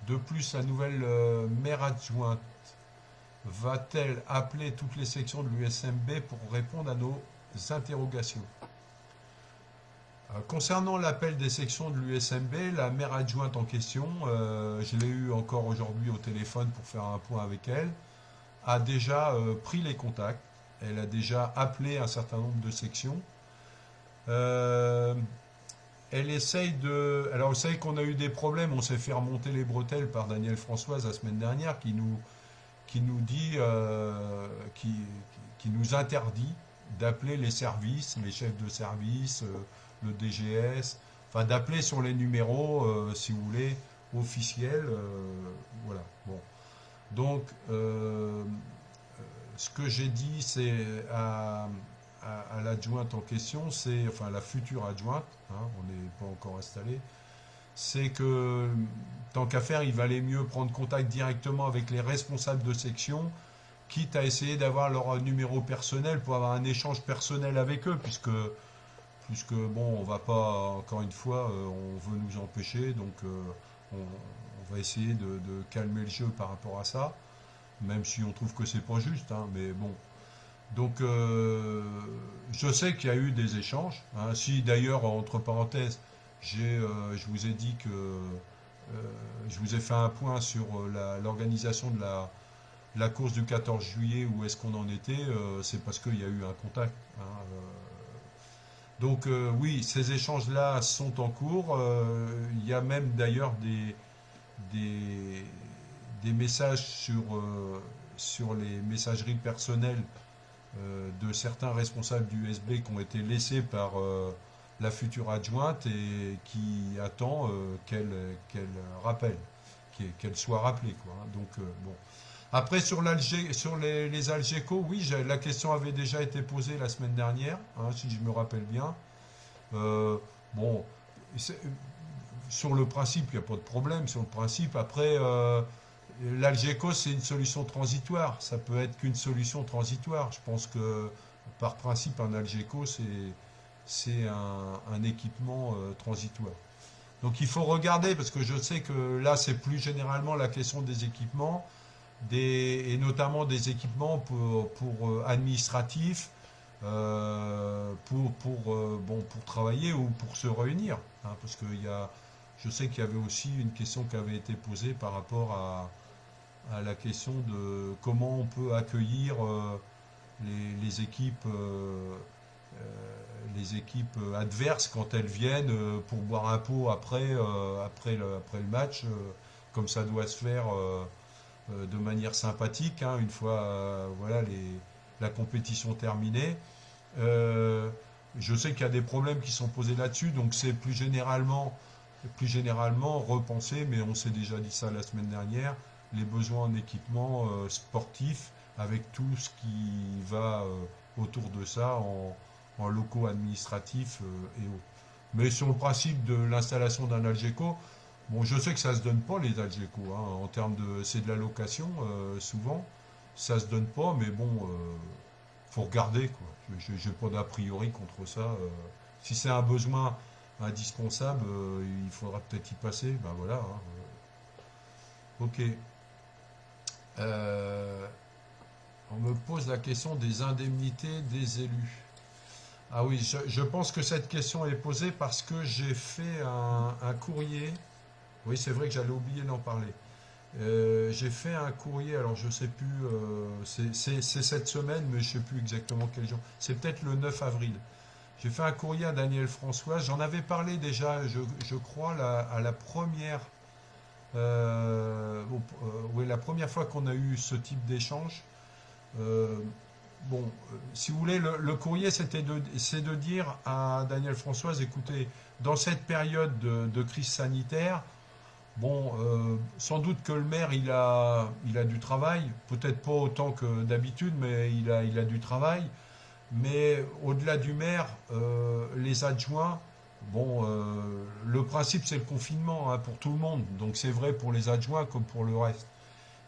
S1: De plus, la nouvelle maire adjointe va-t-elle appeler toutes les sections de l'USMB pour répondre à nos interrogations? Concernant l'appel des sections de l'USMB, la maire adjointe en question, je l'ai eu encore aujourd'hui au téléphone pour faire un point avec elle, a déjà pris les contacts. elle a déjà appelé un certain nombre de sections. Euh, Elle essaye de. Alors, vous savez qu'on a eu des problèmes, on s'est fait remonter les bretelles par Daniel Françoise la semaine dernière, qui nous dit, qui nous interdit d'appeler les services, les chefs de service, le DGS, enfin d'appeler sur les numéros, si vous voulez, officiels. Voilà. Bon. Donc, ce que j'ai dit, c'est à l'adjointe en question, c'est, enfin la future adjointe, hein, on n'est pas encore installé, c'est que tant qu'à faire, il valait mieux prendre contact directement avec les responsables de section, quitte à essayer d'avoir leur numéro personnel pour avoir un échange personnel avec eux, puisque bon, on va pas, encore une fois, on veut nous empêcher, donc on va essayer de calmer le jeu par rapport à ça, même si on trouve que c'est pas juste, hein, mais bon. Donc, je sais qu'il y a eu des échanges, hein. Si d'ailleurs, entre parenthèses, je vous ai dit que je vous ai fait un point sur l'organisation de la course du 14 juillet, où est-ce qu'on en était, c'est parce qu'il y a eu un contact, hein. Donc, oui, ces échanges-là sont en cours. Il y a même d'ailleurs des, des messages sur les messageries personnelles de certains responsables du USB qui ont été laissés par la future adjointe et qui attend qu'elle rappelle, qu'elle soit rappelée, quoi, hein. Donc, bon. Après, sur les Algeco, oui, la question avait déjà été posée la semaine dernière, hein, si je me rappelle bien. Euh, bon, sur le principe, il n'y a pas de problème. Sur le principe, après, l'Algeco, c'est une solution transitoire. Ça peut être qu'une solution transitoire. Je pense que, par principe, un Algeco, c'est un équipement transitoire. Donc il faut regarder, parce que je sais que là, c'est plus généralement la question des équipements, et notamment des équipements pour administratifs, bon, pour travailler ou pour se réunir, hein, parce que je sais qu'il y avait aussi une question qui avait été posée par rapport à la question de comment on peut accueillir les équipes, les équipes adverses quand elles viennent pour boire un pot après le match, comme ça doit se faire de manière sympathique, hein, une fois voilà, la compétition terminée. Euh, je sais qu'il y a des problèmes qui sont posés là-dessus, donc c'est plus généralement repenser, mais on s'est déjà dit ça la semaine dernière, les besoins en équipement sportif avec tout ce qui va autour de ça en locaux administratifs et autres. Mais sur le principe de l'installation d'un Algeco, bon, je sais que ça se donne pas les Algeco, hein, en termes c'est de la location souvent, ça se donne pas, mais bon, faut regarder, quoi. J'ai pas d'a priori contre ça. Si c'est un besoin indispensable, il faudra peut-être y passer. Ben voilà, hein. Ok. Euh, on me pose la question des indemnités des élus. Ah oui, je pense que cette question est posée parce que j'ai fait un courrier. Oui, c'est vrai que j'allais oublier d'en parler. J'ai fait un courrier, alors je sais plus, c'est cette semaine, mais je sais plus exactement quel jour. C'est peut-être le 9 avril. J'ai fait un courrier à Daniel François. J'en avais parlé déjà, je crois, à la première, oui, la première fois qu'on a eu ce type d'échange. Euh, bon, si vous voulez, le courrier, c'est de dire à Daniel Françoise, écoutez, dans cette période de crise sanitaire, bon, sans doute que le maire, il a du travail, peut-être pas autant que d'habitude, mais il a du travail. Mais au-delà du maire, les adjoints, bon, le principe c'est le confinement, hein, pour tout le monde, donc c'est vrai pour les adjoints comme pour le reste.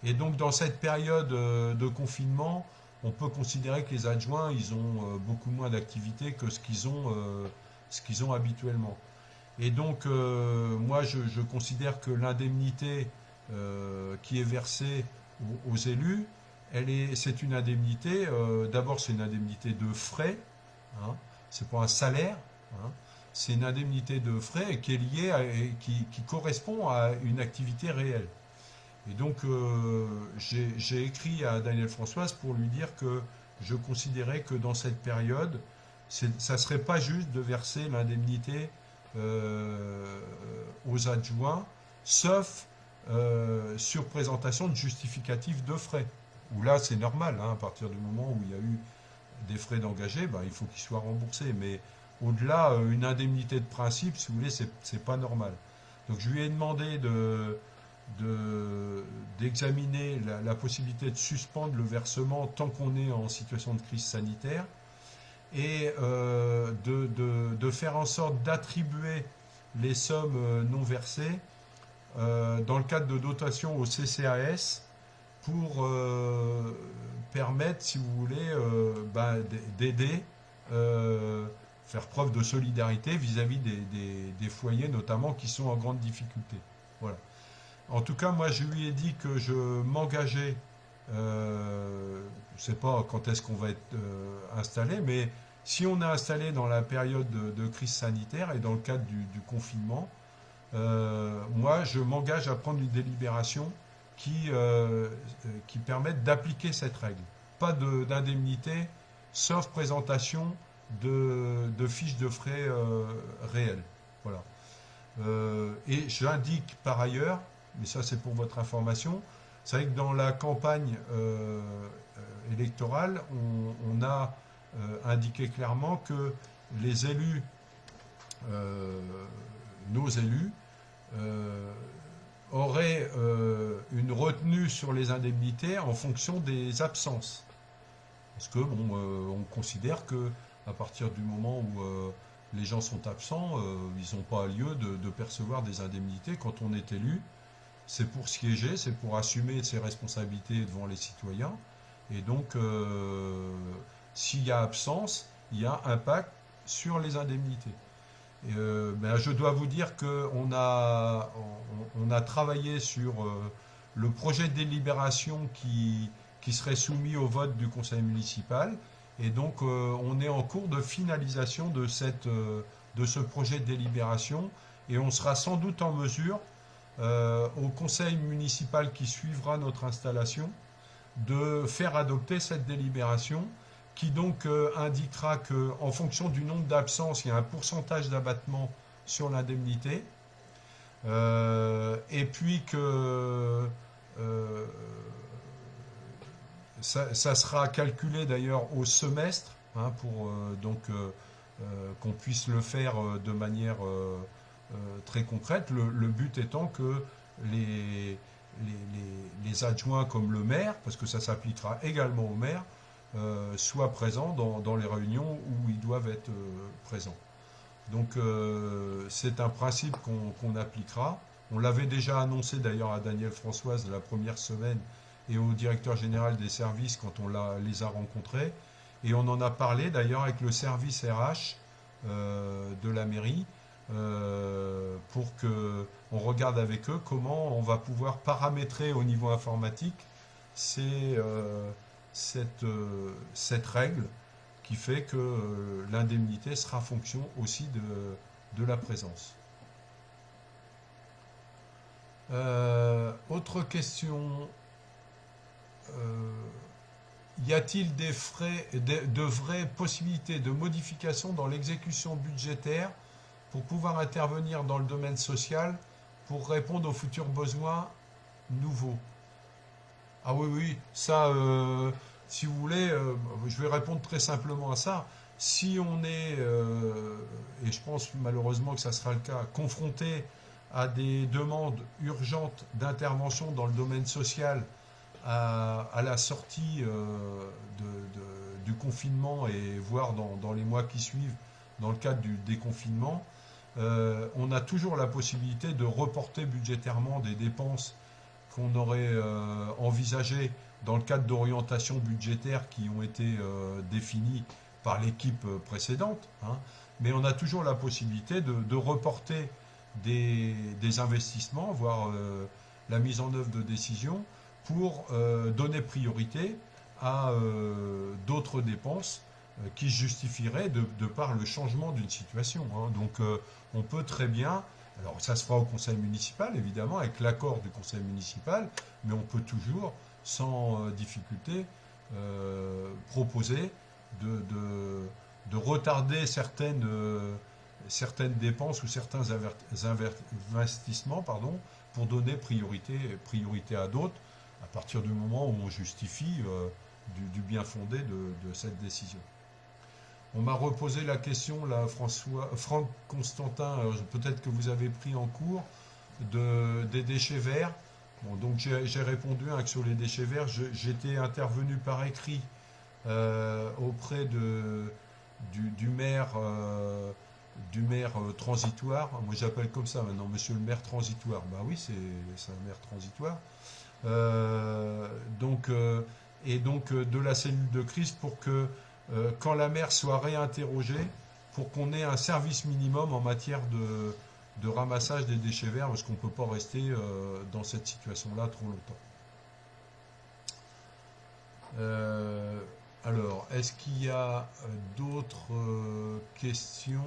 S1: Et donc dans cette période de confinement, on peut considérer que les adjoints, ils ont beaucoup moins d'activité que ce qu'ils ont habituellement. Et donc, moi, je considère que l'indemnité qui est versée aux élus, c'est une indemnité, d'abord c'est une indemnité de frais, hein, c'est pas un salaire, hein, c'est une indemnité de frais qui est liée et qui correspond à une activité réelle. Et donc, j'ai écrit à Daniel Françoise pour lui dire que je considérais que dans cette période, ça ne serait pas juste de verser l'indemnité aux adjoints, sauf sur présentation de justificatifs de frais. Où là, c'est normal, hein, à partir du moment où il y a eu des frais d'engagé, ben, il faut qu'ils soient remboursés. Mais au-delà, une indemnité de principe, si vous voulez, c'est pas normal. Donc je lui ai demandé d'examiner la possibilité de suspendre le versement tant qu'on est en situation de crise sanitaire et de faire en sorte d'attribuer les sommes non versées dans le cadre de dotation au CCAS pour permettre, si vous voulez, d'aider, faire preuve de solidarité vis-à-vis des foyers notamment qui sont en grande difficulté. Voilà. En tout cas, moi, je lui ai dit que je m'engageais, je ne sais pas quand est-ce qu'on va être installé, mais si on est installé dans la période de crise sanitaire et dans le cadre du confinement, moi, je m'engage à prendre une délibération qui permette d'appliquer cette règle. Pas d'indemnité, sauf présentation de fiches de frais réelles. Voilà. Et j'indique par ailleurs, mais ça c'est pour votre information, c'est vrai que dans la campagne électorale, on a indiqué clairement que les élus, nos élus, auraient une retenue sur les indemnités en fonction des absences. Parce que on considère que à partir du moment où les gens sont absents, ils n'ont pas lieu de percevoir des indemnités. Quand on est élu, c'est pour siéger, c'est pour assumer ses responsabilités devant les citoyens. Et donc, s'il y a absence, il y a impact sur les indemnités. Et, je dois vous dire qu'on on a travaillé sur le projet de délibération qui serait soumis au vote du conseil municipal. Et donc, on est en cours de finalisation de ce projet de délibération. Et on sera sans doute en mesure, au conseil municipal qui suivra notre installation, de faire adopter cette délibération qui donc indiquera qu'en fonction du nombre d'absences, il y a un pourcentage d'abattement sur l'indemnité. Et puis que ça sera calculé d'ailleurs au semestre, hein, pour qu'on puisse le faire de manière très concrète. Le but étant que les adjoints comme le maire, parce que ça s'appliquera également au maire, soient présents dans les réunions où ils doivent être présents. Donc c'est un principe qu'on appliquera. On l'avait déjà annoncé d'ailleurs à Daniel Françoise la première semaine et au directeur général des services quand on les a rencontrés. Et on en a parlé d'ailleurs avec le service RH de la mairie pour qu'on regarde avec eux comment on va pouvoir paramétrer au niveau informatique cette règle qui fait que l'indemnité sera fonction aussi de la présence. Autre question. Y a-t-il de vraies possibilités de modification dans l'exécution budgétaire pour pouvoir intervenir dans le domaine social pour répondre aux futurs besoins nouveaux? Ah oui, ça, si vous voulez, je vais répondre très simplement à ça. Si on est, et je pense malheureusement que ça sera le cas, confronté à des demandes urgentes d'intervention dans le domaine social à la sortie du confinement et voire dans les mois qui suivent, dans le cadre du déconfinement, on a toujours la possibilité de reporter budgétairement des dépenses qu'on aurait envisagées dans le cadre d'orientations budgétaires qui ont été définies par l'équipe précédente, hein. Mais on a toujours la possibilité de reporter des investissements, voire la mise en œuvre de décisions, pour donner priorité à d'autres dépenses qui justifieraient de par le changement d'une situation, hein. Donc on peut très bien, alors ça se fera au conseil municipal évidemment, avec l'accord du conseil municipal, mais on peut toujours, sans difficulté, proposé de retarder certaines dépenses ou certains investissements, pardon, pour donner priorité à d'autres, à partir du moment où on justifie du bien fondé de cette décision. On m'a reposé la question, là, Franck Constantin, peut-être que vous avez pris en cours, des déchets verts. Bon, donc j'ai répondu hein, que sur les déchets verts, j'étais intervenu par écrit auprès du maire, transitoire. Moi j'appelle comme ça maintenant, monsieur le maire transitoire. Bah oui, c'est un maire transitoire. Donc de la cellule de crise pour que quand la mer soit réinterrogée, pour qu'on ait un service minimum en matière de ramassage des déchets verts, parce qu'on ne peut pas rester dans cette situation-là trop longtemps. Alors, est-ce qu'il y a d'autres questions?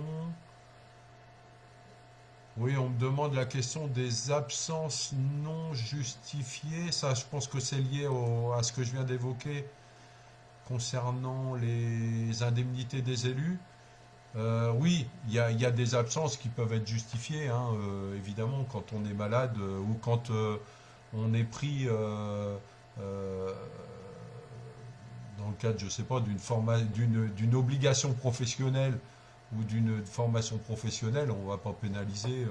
S1: Oui, on me demande la question des absences non justifiées. Ça, je pense que c'est lié à ce que je viens d'évoquer concernant les indemnités des élus. Oui, il y a des absences qui peuvent être justifiées, hein, évidemment, quand on est malade ou quand on est pris dans le cadre, je sais pas, d'une obligation professionnelle ou d'une formation professionnelle, on va pas pénaliser,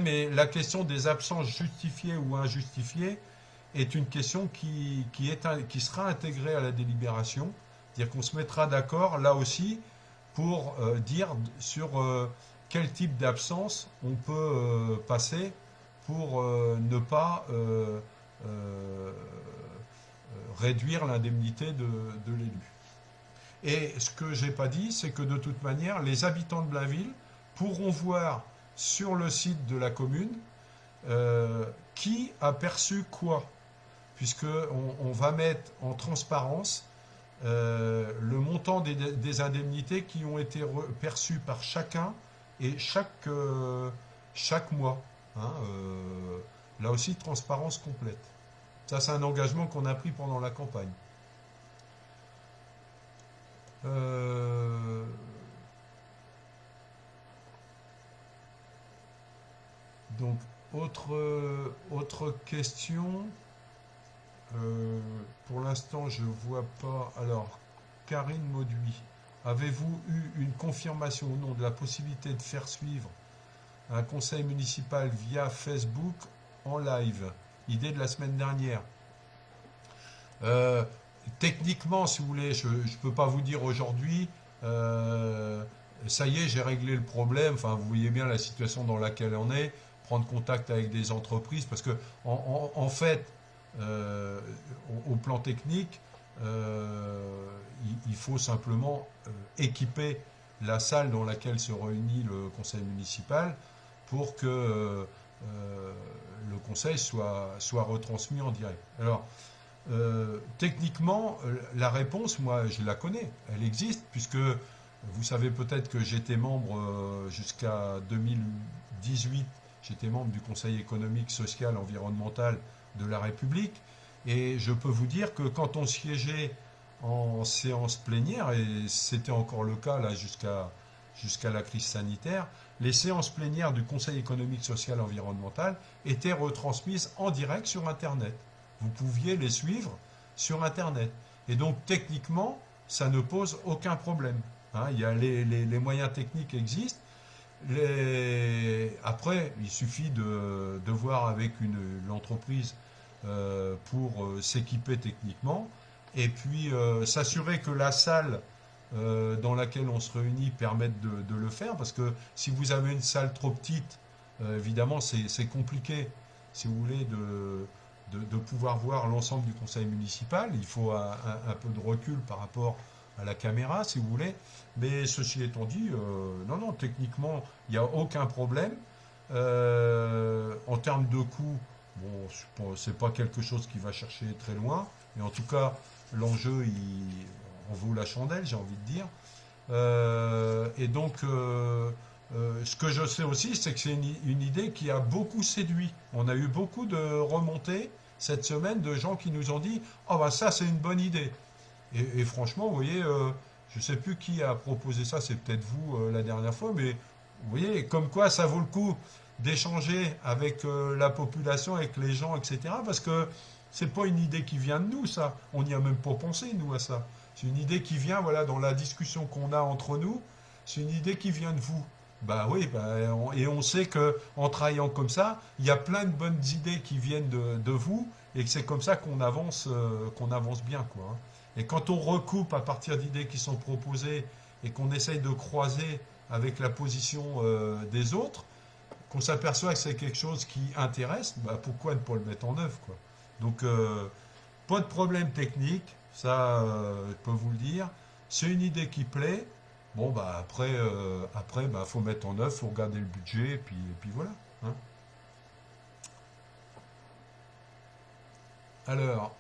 S1: mais la question des absences justifiées ou injustifiées est une question qui sera intégrée à la délibération, c'est-à-dire qu'on se mettra d'accord là aussi pour dire sur quel type d'absence on peut passer pour ne pas réduire l'indemnité de l'élu. Et ce que j'ai pas dit, c'est que de toute manière, les habitants de Blainville pourront voir sur le site de la commune qui a perçu quoi, puisqu'on va mettre en transparence le montant des indemnités qui ont été perçues par chacun et chaque mois. Hein, là aussi, transparence complète. Ça, c'est un engagement qu'on a pris pendant la campagne. Donc, autre question. Pour l'instant, je vois pas. Alors, Karine Mauduit, avez-vous eu une confirmation ou non de la possibilité de faire suivre un conseil municipal via Facebook en live? Idée de la semaine dernière. Techniquement, si vous voulez, je ne peux pas vous dire aujourd'hui, ça y est, j'ai réglé le problème. Enfin, vous voyez bien la situation dans laquelle on est. Prendre contact avec des entreprises, parce que en fait, au plan technique, il faut simplement équiper la salle dans laquelle se réunit le conseil municipal pour que le conseil soit retransmis en direct. Alors, techniquement, la réponse, moi, je la connais. Elle existe, puisque vous savez peut-être que j'étais membre jusqu'à 2018, j'étais membre du Conseil économique, social, environnemental de la République. Et je peux vous dire que quand on siégeait en séance plénière, et c'était encore le cas là jusqu'à la crise sanitaire, les séances plénières du Conseil économique, social, environnemental étaient retransmises en direct sur Internet. Vous pouviez les suivre sur Internet. Et donc, techniquement, ça ne pose aucun problème. Hein, il y a les moyens techniques existent. Après, il suffit de voir avec l'entreprise pour s'équiper techniquement et puis s'assurer que la salle dans laquelle on se réunit permette de le faire, parce que si vous avez une salle trop petite, évidemment c'est compliqué, si vous voulez, de pouvoir voir l'ensemble du conseil municipal. Il faut un peu de recul par rapport à la caméra, si vous voulez. Mais ceci étant dit, non, techniquement, il n'y a aucun problème. En termes de coût, bon, c'est pas quelque chose qui va chercher très loin. Mais en tout cas, l'enjeu, en vaut la chandelle, j'ai envie de dire. Et donc, ce que je sais aussi, c'est que c'est une idée qui a beaucoup séduit. On a eu beaucoup de remontées cette semaine de gens qui nous ont dit, oh bah ça c'est une bonne idée. Et franchement, vous voyez, je ne sais plus qui a proposé ça, c'est peut-être vous la dernière fois, mais vous voyez, comme quoi ça vaut le coup d'échanger avec la population, avec les gens, etc. Parce que c'est pas une idée qui vient de nous, ça. On n'y a même pas pensé, nous, à ça. C'est une idée qui vient, voilà, dans la discussion qu'on a entre nous, c'est une idée qui vient de vous. Bah oui, et on sait que en travaillant comme ça, il y a plein de bonnes idées qui viennent de vous, et que c'est comme ça qu'on avance bien, quoi, hein. Et quand on recoupe à partir d'idées qui sont proposées et qu'on essaye de croiser avec la position des autres, qu'on s'aperçoit que c'est quelque chose qui intéresse, bah pourquoi ne pas le mettre en œuvre, quoi. Donc, pas de problème technique, ça, je peux vous le dire. C'est une idée qui plaît. Bon, bah après, bah, faut mettre en œuvre, faut regarder le budget, et puis voilà, hein. Alors,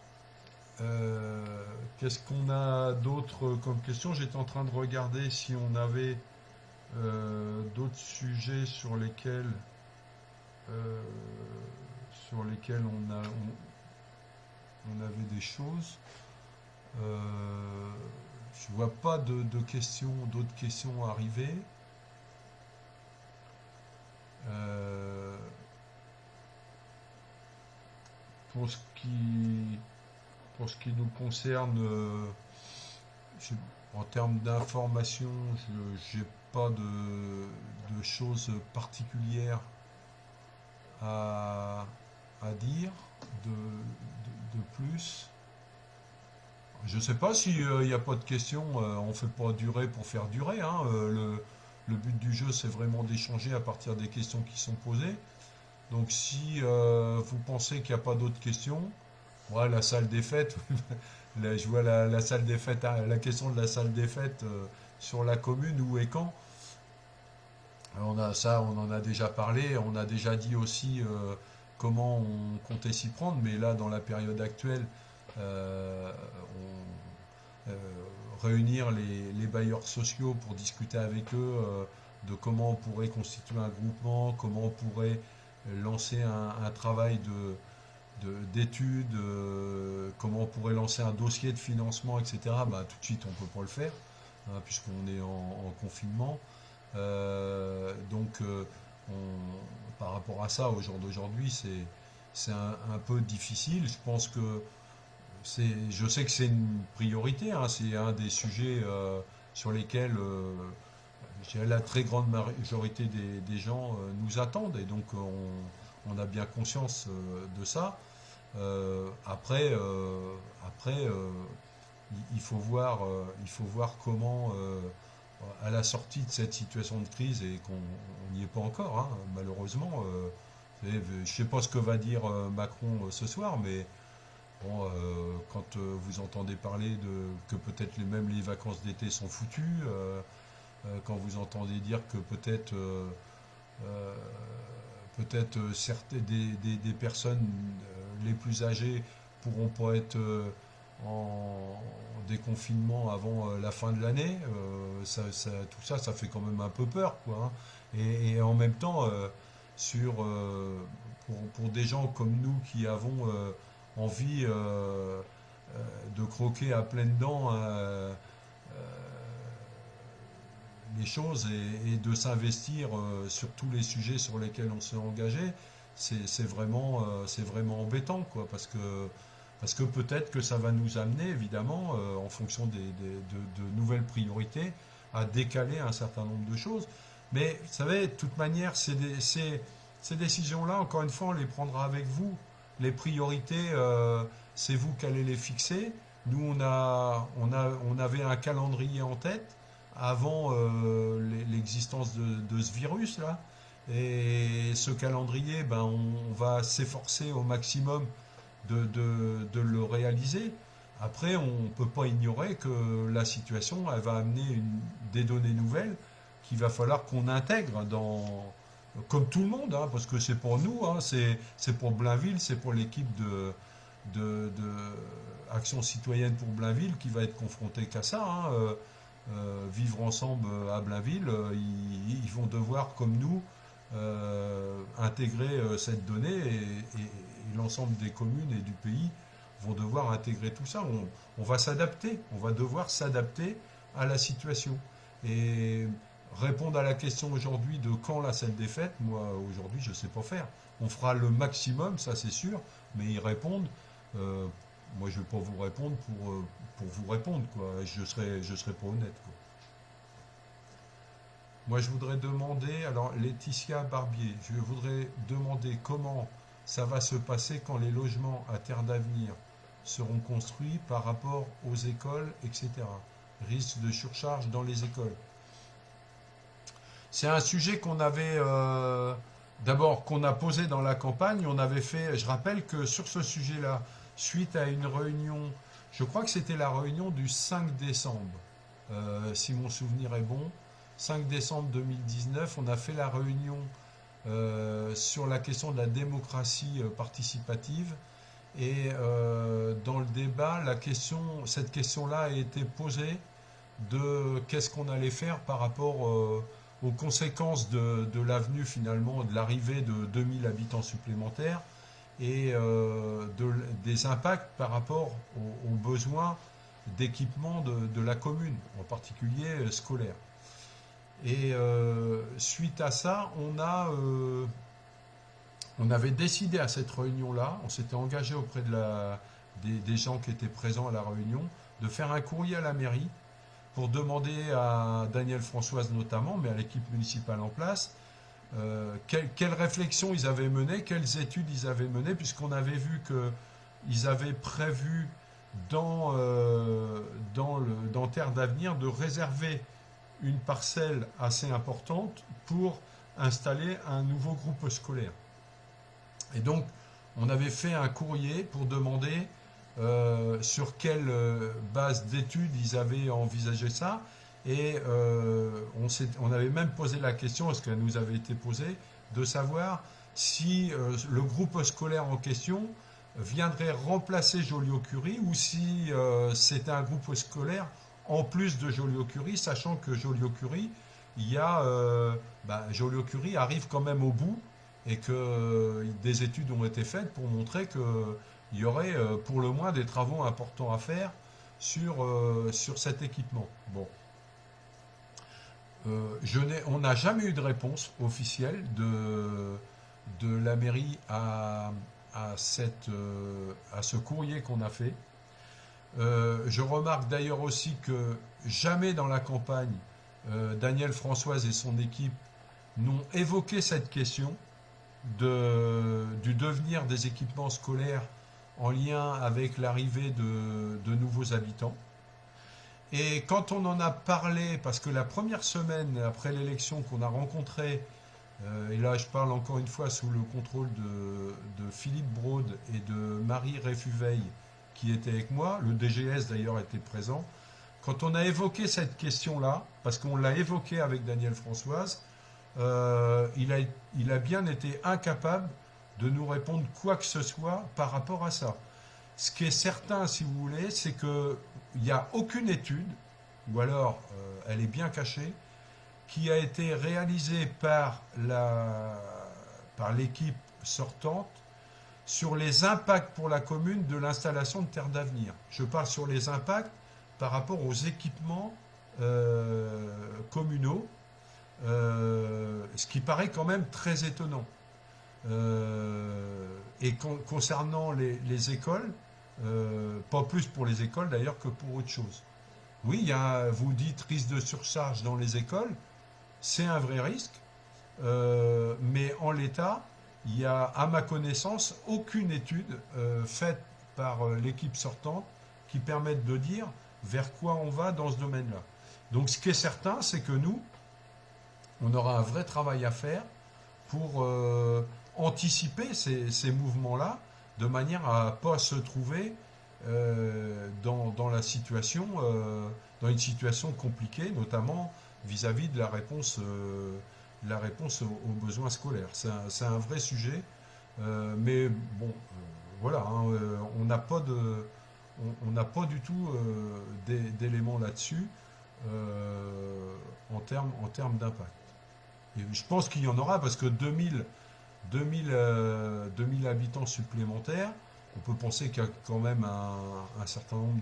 S1: qu'est-ce qu'on a d'autre comme question? J'étais en train de regarder si on avait d'autres sujets euh, sur lesquels on avait des choses. Je vois pas d'autres questions arriver. Euh, pour ce qui, pour ce qui nous concerne, je- en termes d'information, je n'ai pas de choses particulières à, à dire de plus. Je ne sais pas s'il n'y a pas de questions, on ne fait pas durer pour faire durer, hein. Le but du jeu, c'est vraiment d'échanger à partir des questions qui sont posées. Donc si vous pensez qu'il n'y a pas d'autres questions, ouais, la salle des fêtes, là, je vois la salle des fêtes, hein, la question de la salle des fêtes sur la commune, où et quand. Alors, ça, on en a déjà parlé, on a déjà dit aussi comment on comptait s'y prendre, mais là, dans la période actuelle, euh, euh, réunir les bailleurs sociaux pour discuter avec eux de comment on pourrait constituer un groupement, comment on pourrait lancer un travail d'études, comment on pourrait lancer un dossier de financement, etc. Bah, tout de suite, on ne peut pas le faire, hein, puisqu'on est en confinement. Donc, par rapport à ça, au jour d'aujourd'hui, c'est un peu difficile. Je pense que je sais que c'est une priorité, hein, c'est un des sujets sur lesquels je dirais, la très grande majorité des gens nous attendent, et donc on a bien conscience de ça. Après, il faut voir comment, à la sortie de cette situation de crise, et qu'on n'y est pas encore, hein, malheureusement. Je ne sais pas ce que va dire Macron ce soir, mais bon, quand vous entendez parler que peut-être même les vacances d'été sont foutues, quand vous entendez dire que euh, peut-être certaines des personnes les plus âgées pourront pas être en déconfinement avant la fin de l'année, tout ça, ça fait quand même un peu peur, quoi, hein. Et en même temps, sur, pour des gens comme nous qui avons envie de croquer à pleines dents les choses, et de s'investir sur tous les sujets sur lesquels on s'est engagé, c'est vraiment embêtant, quoi, parce que peut-être que ça va nous amener, évidemment, en fonction de nouvelles priorités, à décaler un certain nombre de choses. Mais vous savez, de toute manière, ces décisions-là, encore une fois, on les prendra avec vous. Les priorités, c'est vous qui allez les fixer. Nous, on avait un calendrier en tête avant l'existence de ce virus-là. Et ce calendrier, ben, on va s'efforcer au maximum de le réaliser. Après, on ne peut pas ignorer que la situation, elle va amener des données nouvelles qu'il va falloir qu'on intègre comme tout le monde, hein, parce que c'est pour nous, hein, c'est pour Blainville, c'est pour l'équipe de Action citoyenne pour Blainville qui va être confrontée qu'à ça, hein. Vivre ensemble à Blainville, ils vont devoir, comme nous, intégrer cette donnée, et et l'ensemble des communes et du pays vont devoir intégrer tout ça. On va s'adapter, on va devoir s'adapter à la situation. Et répondre à la question aujourd'hui de quand la selle des fêtes, moi aujourd'hui je ne sais pas faire. On fera le maximum, ça c'est sûr, mais y répondre, euh, moi je ne vais pas vous répondre pour vous répondre, quoi. Je serai pas honnête, quoi. Moi je voudrais demander, alors Laetitia Barbier, je voudrais demander comment ça va se passer quand les logements à terre d'avenir seront construits par rapport aux écoles, etc. Risque de surcharge dans les écoles. C'est un sujet qu'on avait d'abord qu'on a posé dans la campagne. On avait fait, je rappelle que sur ce sujet-là, suite à une réunion, je crois que c'était la réunion du 5 décembre, si mon souvenir est bon. 5 décembre 2019, on a fait la réunion sur la question de la démocratie participative. Et dans le débat, cette question-là a été posée de qu'est-ce qu'on allait faire par rapport aux conséquences de l'avenue finalement, de l'arrivée de 2000 habitants supplémentaires et des impacts par rapport aux besoins d'équipement de la commune, en particulier scolaire. Et suite à ça, on avait décidé à cette réunion-là, on s'était engagé auprès des gens qui étaient présents à la réunion, de faire un courrier à la mairie pour demander à Daniel Françoise notamment, mais à l'équipe municipale en place, quelles réflexions ils avaient menées, quelles études ils avaient menées, puisqu'on avait vu qu'ils avaient prévu dans Terre d'avenir de réserver une parcelle assez importante pour installer un nouveau groupe scolaire. Et donc, on avait fait un courrier pour demander sur quelle base d'études ils avaient envisagé ça. Et on avait même posé la question, parce qu'elle nous avait été posée, de savoir si le groupe scolaire en question viendrait remplacer Joliot-Curie ou si c'était un groupe scolaire en plus de Joliot-Curie, sachant que Joliot-Curie, Joliot-Curie arrive quand même au bout et que des études ont été faites pour montrer qu'il y aurait pour le moins des travaux importants à faire sur cet équipement. Bon. On n'a jamais eu de réponse officielle de la mairie à ce courrier qu'on a fait. Je remarque d'ailleurs aussi que jamais dans la campagne, Daniel Françoise et son équipe n'ont évoqué cette question du devenir des équipements scolaires en lien avec l'arrivée de nouveaux habitants. Et quand on en a parlé, parce que la première semaine après l'élection qu'on a rencontré, et là je parle encore une fois sous le contrôle de Philippe Braud et de Marie Réfuveil, qui était avec moi, le DGS d'ailleurs était présent, quand on a évoqué cette question-là, parce qu'on l'a évoqué avec Daniel Françoise, il a bien été incapable de nous répondre quoi que ce soit par rapport à ça. Ce qui est certain, si vous voulez, c'est qu'il n'y a aucune étude, ou alors elle est bien cachée, qui a été réalisée par l'équipe sortante sur les impacts pour la commune de l'installation de Terre d'avenir. Je parle sur les impacts par rapport aux équipements communaux, ce qui paraît quand même très étonnant. Et concernant les écoles, pas plus pour les écoles d'ailleurs que pour autre chose. Oui, vous dites risque de surcharge dans les écoles, c'est un vrai risque, mais en l'état, il n'y a, à ma connaissance, aucune étude faite par l'équipe sortante qui permette de dire vers quoi on va dans ce domaine-là. Donc ce qui est certain, c'est que nous, on aura un vrai travail à faire pour anticiper ces mouvements-là, de manière à ne pas se trouver dans une situation compliquée, notamment vis-à-vis de la réponse aux besoins scolaires. C'est un vrai sujet, mais bon, voilà, hein, on n'a pas du tout d'éléments là-dessus en termes d'impact. Et je pense qu'il y en aura parce que 2000 2000 habitants supplémentaires. On peut penser qu'il y a quand même un certain nombre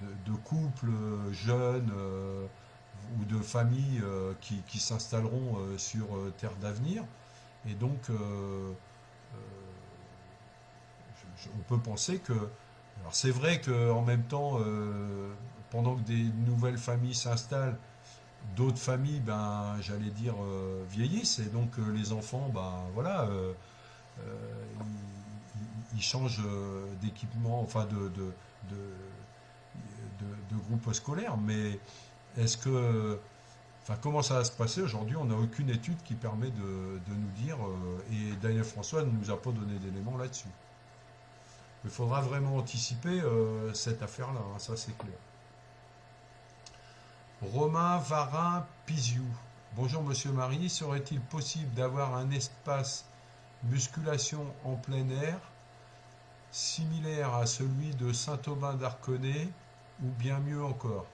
S1: de couples jeunes ou de familles qui s'installeront sur Terre d'Avenir. Et donc, on peut penser que... Alors c'est vrai qu'en même temps, pendant que des nouvelles familles s'installent, d'autres familles, ben, j'allais dire, vieillissent. Et donc les enfants, ben, voilà, ils changent d'équipement, enfin de groupe scolaire. Mais est-ce que... Enfin, comment ça va se passer aujourd'hui? On n'a aucune étude qui permet de nous dire, et Daniel François ne nous a pas donné d'éléments là-dessus. Il faudra vraiment anticiper cette affaire-là, hein, ça c'est clair. Romain Varin Piziou. Bonjour Monsieur Marie, serait-il possible d'avoir un espace musculation en plein air similaire à celui de Saint-Aubin d'Arconay ou bien mieux encore?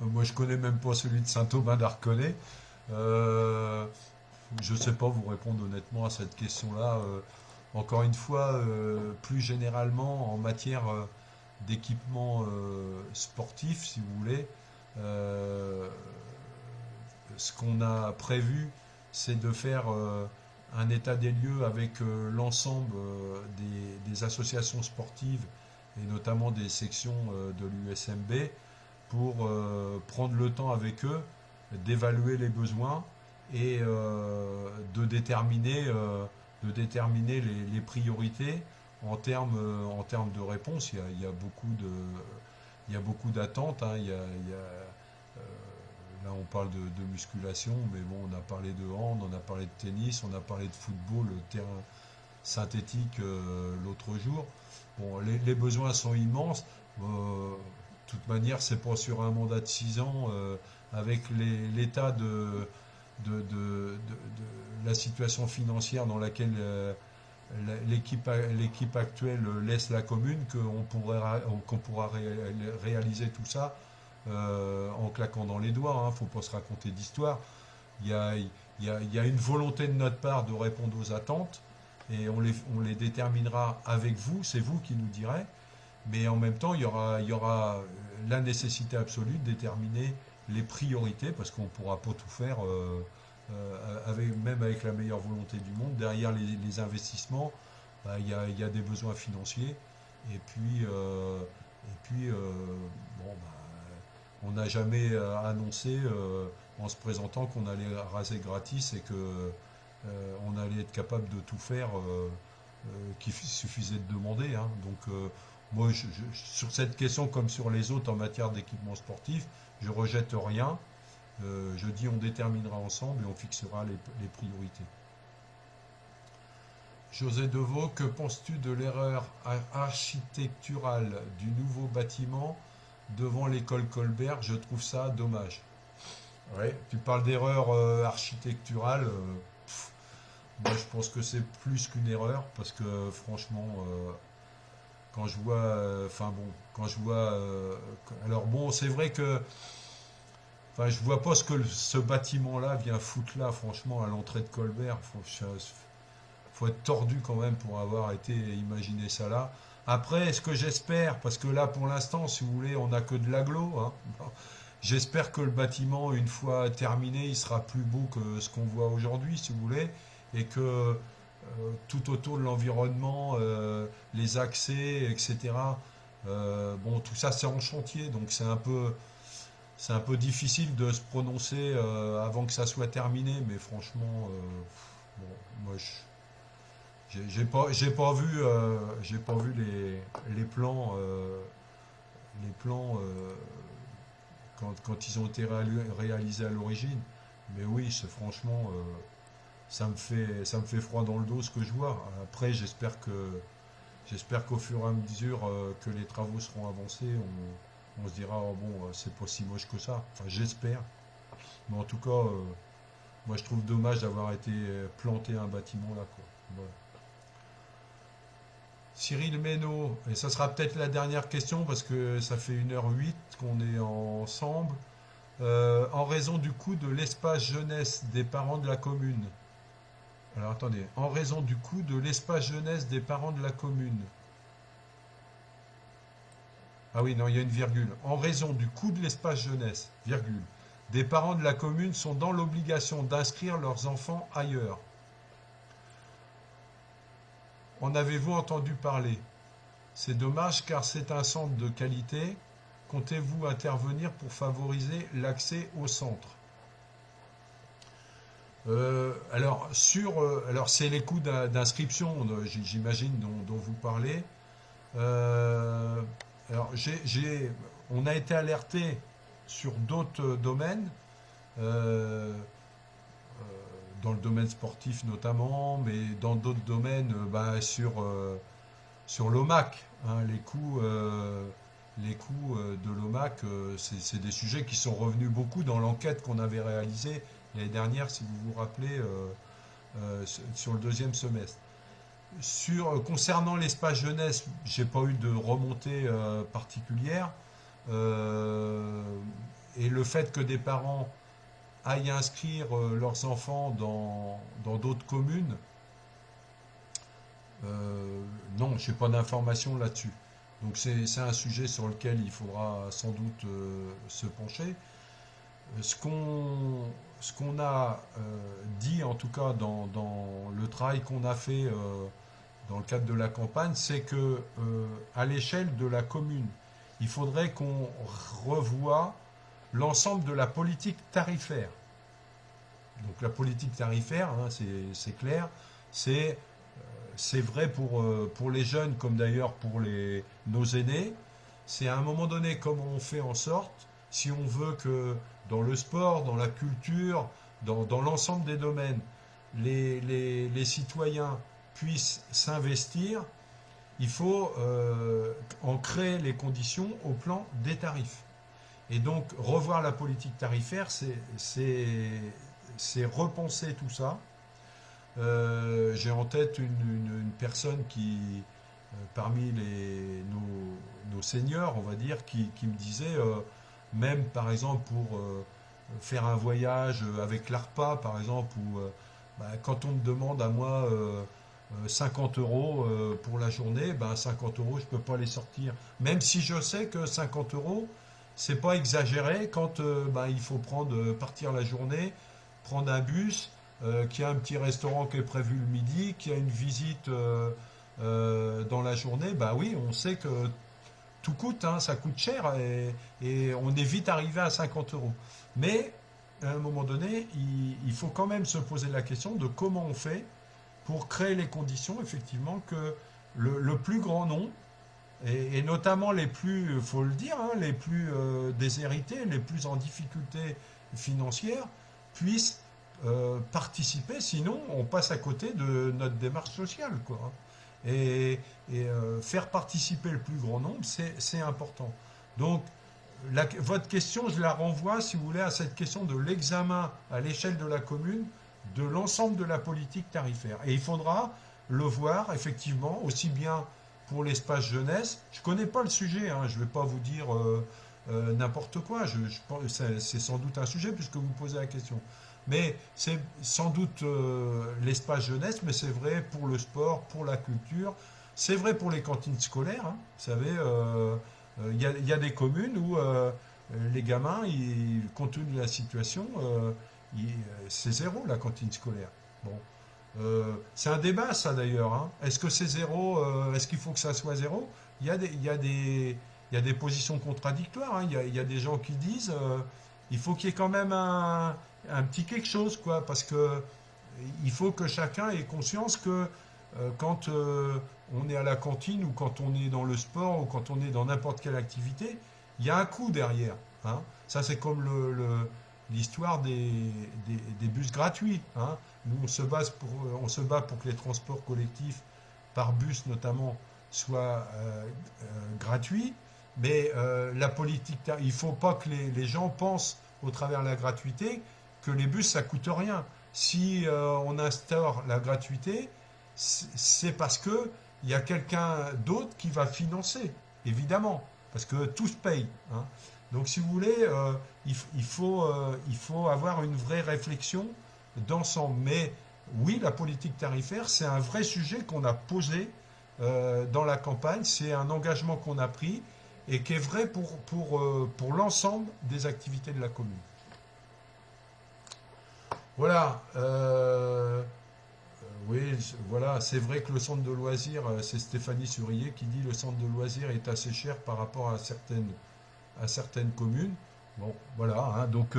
S1: Moi je connais même pas celui de Saint-Aubin d'Arconay. Je ne sais pas vous répondre honnêtement à cette question-là. Encore une fois, plus généralement en matière d'équipement sportif, si vous voulez, ce qu'on a prévu, c'est de faire un état des lieux avec l'ensemble des associations sportives et notamment des sections de l'USMB pour prendre le temps avec eux d'évaluer les besoins et de déterminer les priorités en termes de réponse. Il y a beaucoup d'attentes, hein. Là, on parle de musculation, mais bon, on a parlé de hand, on a parlé de tennis, on a parlé de football, terrain synthétique l'autre jour. Bon, les besoins sont immenses. De toute manière, c'est pas sur un mandat de 6 ans, avec l'état de la situation financière dans laquelle l'équipe actuelle laisse la commune qu'on pourra réaliser tout ça en claquant dans les doigts. Il ne faut pas se raconter d'histoire. Il y a une volonté de notre part de répondre aux attentes et on les déterminera avec vous, c'est vous qui nous direz. Mais en même temps, il y aura la nécessité absolue de déterminer les priorités parce qu'on ne pourra pas tout faire même avec la meilleure volonté du monde. Derrière les investissements, bah, il y a des besoins financiers. Et puis, bon, bah, on n'a jamais annoncé en se présentant qu'on allait raser gratis et que on allait être capable de tout faire, qu'il suffisait de demander, hein. Donc, moi, sur cette question comme sur les autres en matière d'équipement sportif, je rejette rien. Je dis on déterminera ensemble et on fixera les priorités. José Deveau, que penses-tu de l'erreur architecturale du nouveau bâtiment devant l'école Colbert? Je trouve ça dommage. Ouais, tu parles d'erreur architecturale. Moi, je pense que c'est plus qu'une erreur parce que franchement, quand je vois, enfin bon, alors bon, c'est vrai que, enfin, je vois pas ce que ce bâtiment-là vient foutre là, franchement, à l'entrée de Colbert. Faut être tordu quand même pour avoir été imaginer ça là. Après, ce que j'espère, parce que là, pour l'instant, si vous voulez, on n'a que de l'agglo, hein. J'espère que le bâtiment, une fois terminé, il sera plus beau que ce qu'on voit aujourd'hui, si vous voulez, et que tout autour de l'environnement, les accès, etc. Bon, tout ça, c'est en chantier, donc c'est un peu difficile de se prononcer avant que ça soit terminé, mais franchement, bon, moi, j'ai pas vu les plans, quand ils ont été réalisés à l'origine. Mais oui, c'est franchement, ça me fait froid dans le dos ce que je vois. Après, j'espère qu'au fur et à mesure que les travaux seront avancés, on se dira oh bon, c'est pas si moche que ça. Enfin, j'espère. Mais en tout cas, moi je trouve dommage d'avoir été planté un bâtiment là, quoi. Voilà. Cyril Ménaud, et ça sera peut-être la dernière question parce que ça fait 1h08 qu'on est ensemble. En raison du coût de l'espace jeunesse des parents de la commune. Alors attendez, en raison du coût de l'espace jeunesse des parents de la commune. Ah oui, non, il y a une virgule. En raison du coût de l'espace jeunesse, virgule, des parents de la commune sont dans l'obligation d'inscrire leurs enfants ailleurs. En avez-vous entendu parler? C'est dommage car c'est un centre de qualité. Comptez-vous intervenir pour favoriser l'accès au centre? Alors, c'est les coûts d'inscription, j'imagine, dont vous parlez. Euh, alors, on a été alerté sur d'autres domaines, euh, dans le domaine sportif notamment, mais dans d'autres domaines, sur l'OMAC, hein, les coûts de l'OMAC, c'est des sujets qui sont revenus beaucoup dans l'enquête qu'on avait réalisée l'année dernière, si vous vous rappelez, sur le deuxième semestre. Concernant l'espace jeunesse, j'ai pas eu de remontée particulière. Euh, et le fait que des parents aillent inscrire leurs enfants dans d'autres communes, non, j'ai pas d'informations là-dessus. Donc c'est un sujet sur lequel il faudra sans doute se pencher. Ce qu'on a dit, en tout cas dans le travail qu'on a fait dans le cadre de la campagne, c'est que à l'échelle de la commune, il faudrait qu'on revoie l'ensemble de la politique tarifaire. Donc la politique tarifaire, hein, c'est clair, c'est vrai pour les jeunes comme d'ailleurs pour nos aînés. C'est à un moment donné comment on fait en sorte, si on veut que dans le sport, dans la culture, dans l'ensemble des domaines, les citoyens puissent s'investir, il faut en créer les conditions au plan des tarifs. Et donc revoir la politique tarifaire, c'est repenser tout ça. J'ai en tête une personne qui, parmi nos seniors, on va dire, qui me disait, même par exemple pour faire un voyage avec l'ARPA, par exemple, ou quand on me demande à moi 50 euros pour la journée, 50 euros, je ne peux pas les sortir. Même si je sais que 50 euros, c'est pas exagéré quand il faut partir la journée, prendre un bus, qu'il y a un petit restaurant qui est prévu le midi, qu'il y a une visite dans la journée, oui, on sait que tout coûte, hein, ça coûte cher et on est vite arrivé à 50 euros. Mais à un moment donné, il faut quand même se poser la question de comment on fait pour créer les conditions, effectivement, que le plus grand nombre, et notamment les plus, il faut le dire, hein, les plus déshérités, les plus en difficulté financière, puissent participer, sinon on passe à côté de notre démarche sociale, quoi. Et faire participer le plus grand nombre, c'est important. Donc, votre question, je la renvoie, si vous voulez, à cette question de l'examen à l'échelle de la commune de l'ensemble de la politique tarifaire. Et il faudra le voir, effectivement, aussi bien pour l'espace jeunesse. Je ne connais pas le sujet, hein, je ne vais pas vous dire n'importe quoi. C'est sans doute un sujet puisque vous posez la question. Mais c'est sans doute l'espace jeunesse, mais c'est vrai pour le sport, pour la culture. C'est vrai pour les cantines scolaires, hein. Vous savez, il y a des communes où les gamins, compte tenu de la situation, c'est zéro la cantine scolaire. Bon. C'est un débat, ça d'ailleurs, hein. Est-ce que c'est zéro? Est-ce qu'il faut que ça soit zéro? Il y a des positions contradictoires, hein. Il y a des gens qui disent il faut qu'il y ait quand même un petit quelque chose, quoi, parce que il faut que chacun ait conscience que quand on est à la cantine ou quand on est dans le sport ou quand on est dans n'importe quelle activité, il y a un coût derrière, hein. Ça, c'est comme l'histoire des bus gratuits, hein. Nous, on se bat pour que les transports collectifs, par bus notamment, soient gratuits, mais la politique, il ne faut pas que les gens pensent, au travers de la gratuité, que les bus, ça coûte rien. Si on instaure la gratuité, c'est parce que il y a quelqu'un d'autre qui va financer, évidemment, parce que tout se paye, hein. Donc, si vous voulez, il faut avoir une vraie réflexion d'ensemble. Mais oui, la politique tarifaire, c'est un vrai sujet qu'on a posé dans la campagne. C'est un engagement qu'on a pris et qui est vrai pour l'ensemble des activités de la commune. Voilà. Oui, voilà, c'est vrai que le centre de loisirs, c'est Stéphanie Surier qui dit le centre de loisirs est assez cher par rapport à certaines communes. Bon, voilà, hein, donc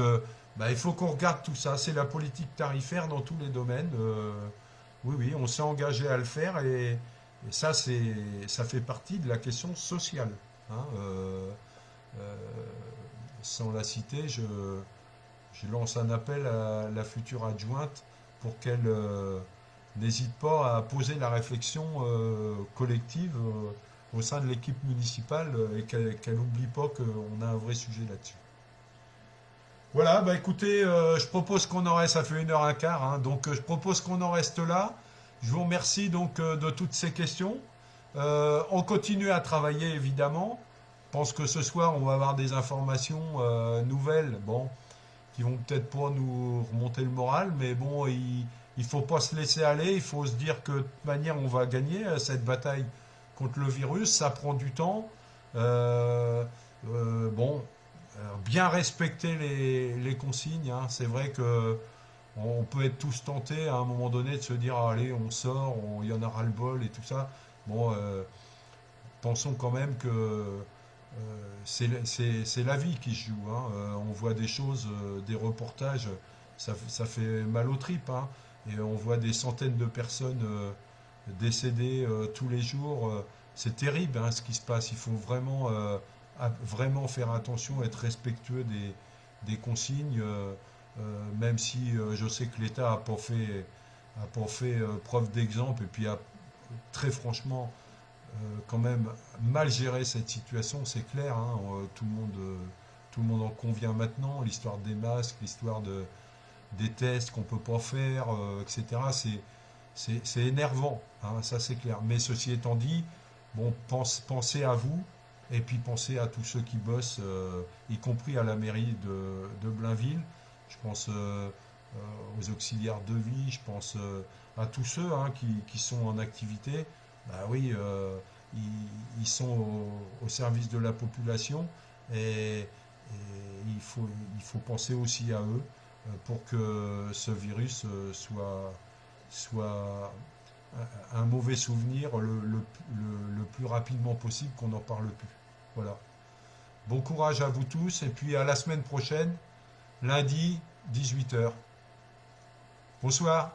S1: bah, il faut qu'on regarde tout ça. C'est la politique tarifaire dans tous les domaines. Oui, oui, on s'est engagé à le faire et ça, ça fait partie de la question sociale, hein. Euh, Sans la citer, je lance un appel à la future adjointe pour qu'elle n'hésite pas à poser la réflexion collective au sein de l'équipe municipale et qu'elle n'oublie pas qu'on a un vrai sujet là-dessus. Voilà, bah écoutez, je propose qu'on en reste, ça fait 1h15, hein, donc je propose qu'on en reste là. Je vous remercie donc de toutes ces questions. On continue à travailler évidemment. Je pense que ce soir on va avoir des informations nouvelles, bon, qui vont peut-être pas nous remonter le moral, mais bon, il faut pas se laisser aller, il faut se dire que de toute manière on va gagner cette bataille contre le virus, ça prend du temps. Bon, bien respecter les consignes, hein. C'est vrai que on peut être tous tentés à un moment donné de se dire ah, allez, on sort, il y en a ras-le-bol et tout ça. Bon, pensons quand même que c'est la vie qui se joue, hein. On voit des choses, des reportages, ça fait mal aux tripes, hein. Et on voit des centaines de personnes décédées tous les jours. C'est terrible, hein, ce qui se passe. Il faut vraiment faire attention, être respectueux des consignes, même si je sais que l'État a pas fait preuve d'exemple et puis a très franchement quand même mal géré cette situation, c'est clair, hein, tout le monde en convient maintenant, l'histoire des masques, des tests qu'on ne peut pas faire, etc. C'est énervant, hein, ça c'est clair. Mais ceci étant dit, bon, pensez à vous et puis pensez à tous ceux qui bossent, y compris à la mairie de Blainville. Je pense aux auxiliaires de vie, je pense à tous ceux hein, qui sont en activité. Bah oui, ils, ils sont au service de la population et il faut penser aussi à eux pour que ce virus soit un mauvais souvenir le plus rapidement possible, qu'on n'en parle plus. Voilà. Bon courage à vous tous et puis à la semaine prochaine, lundi, 18h. Bonsoir.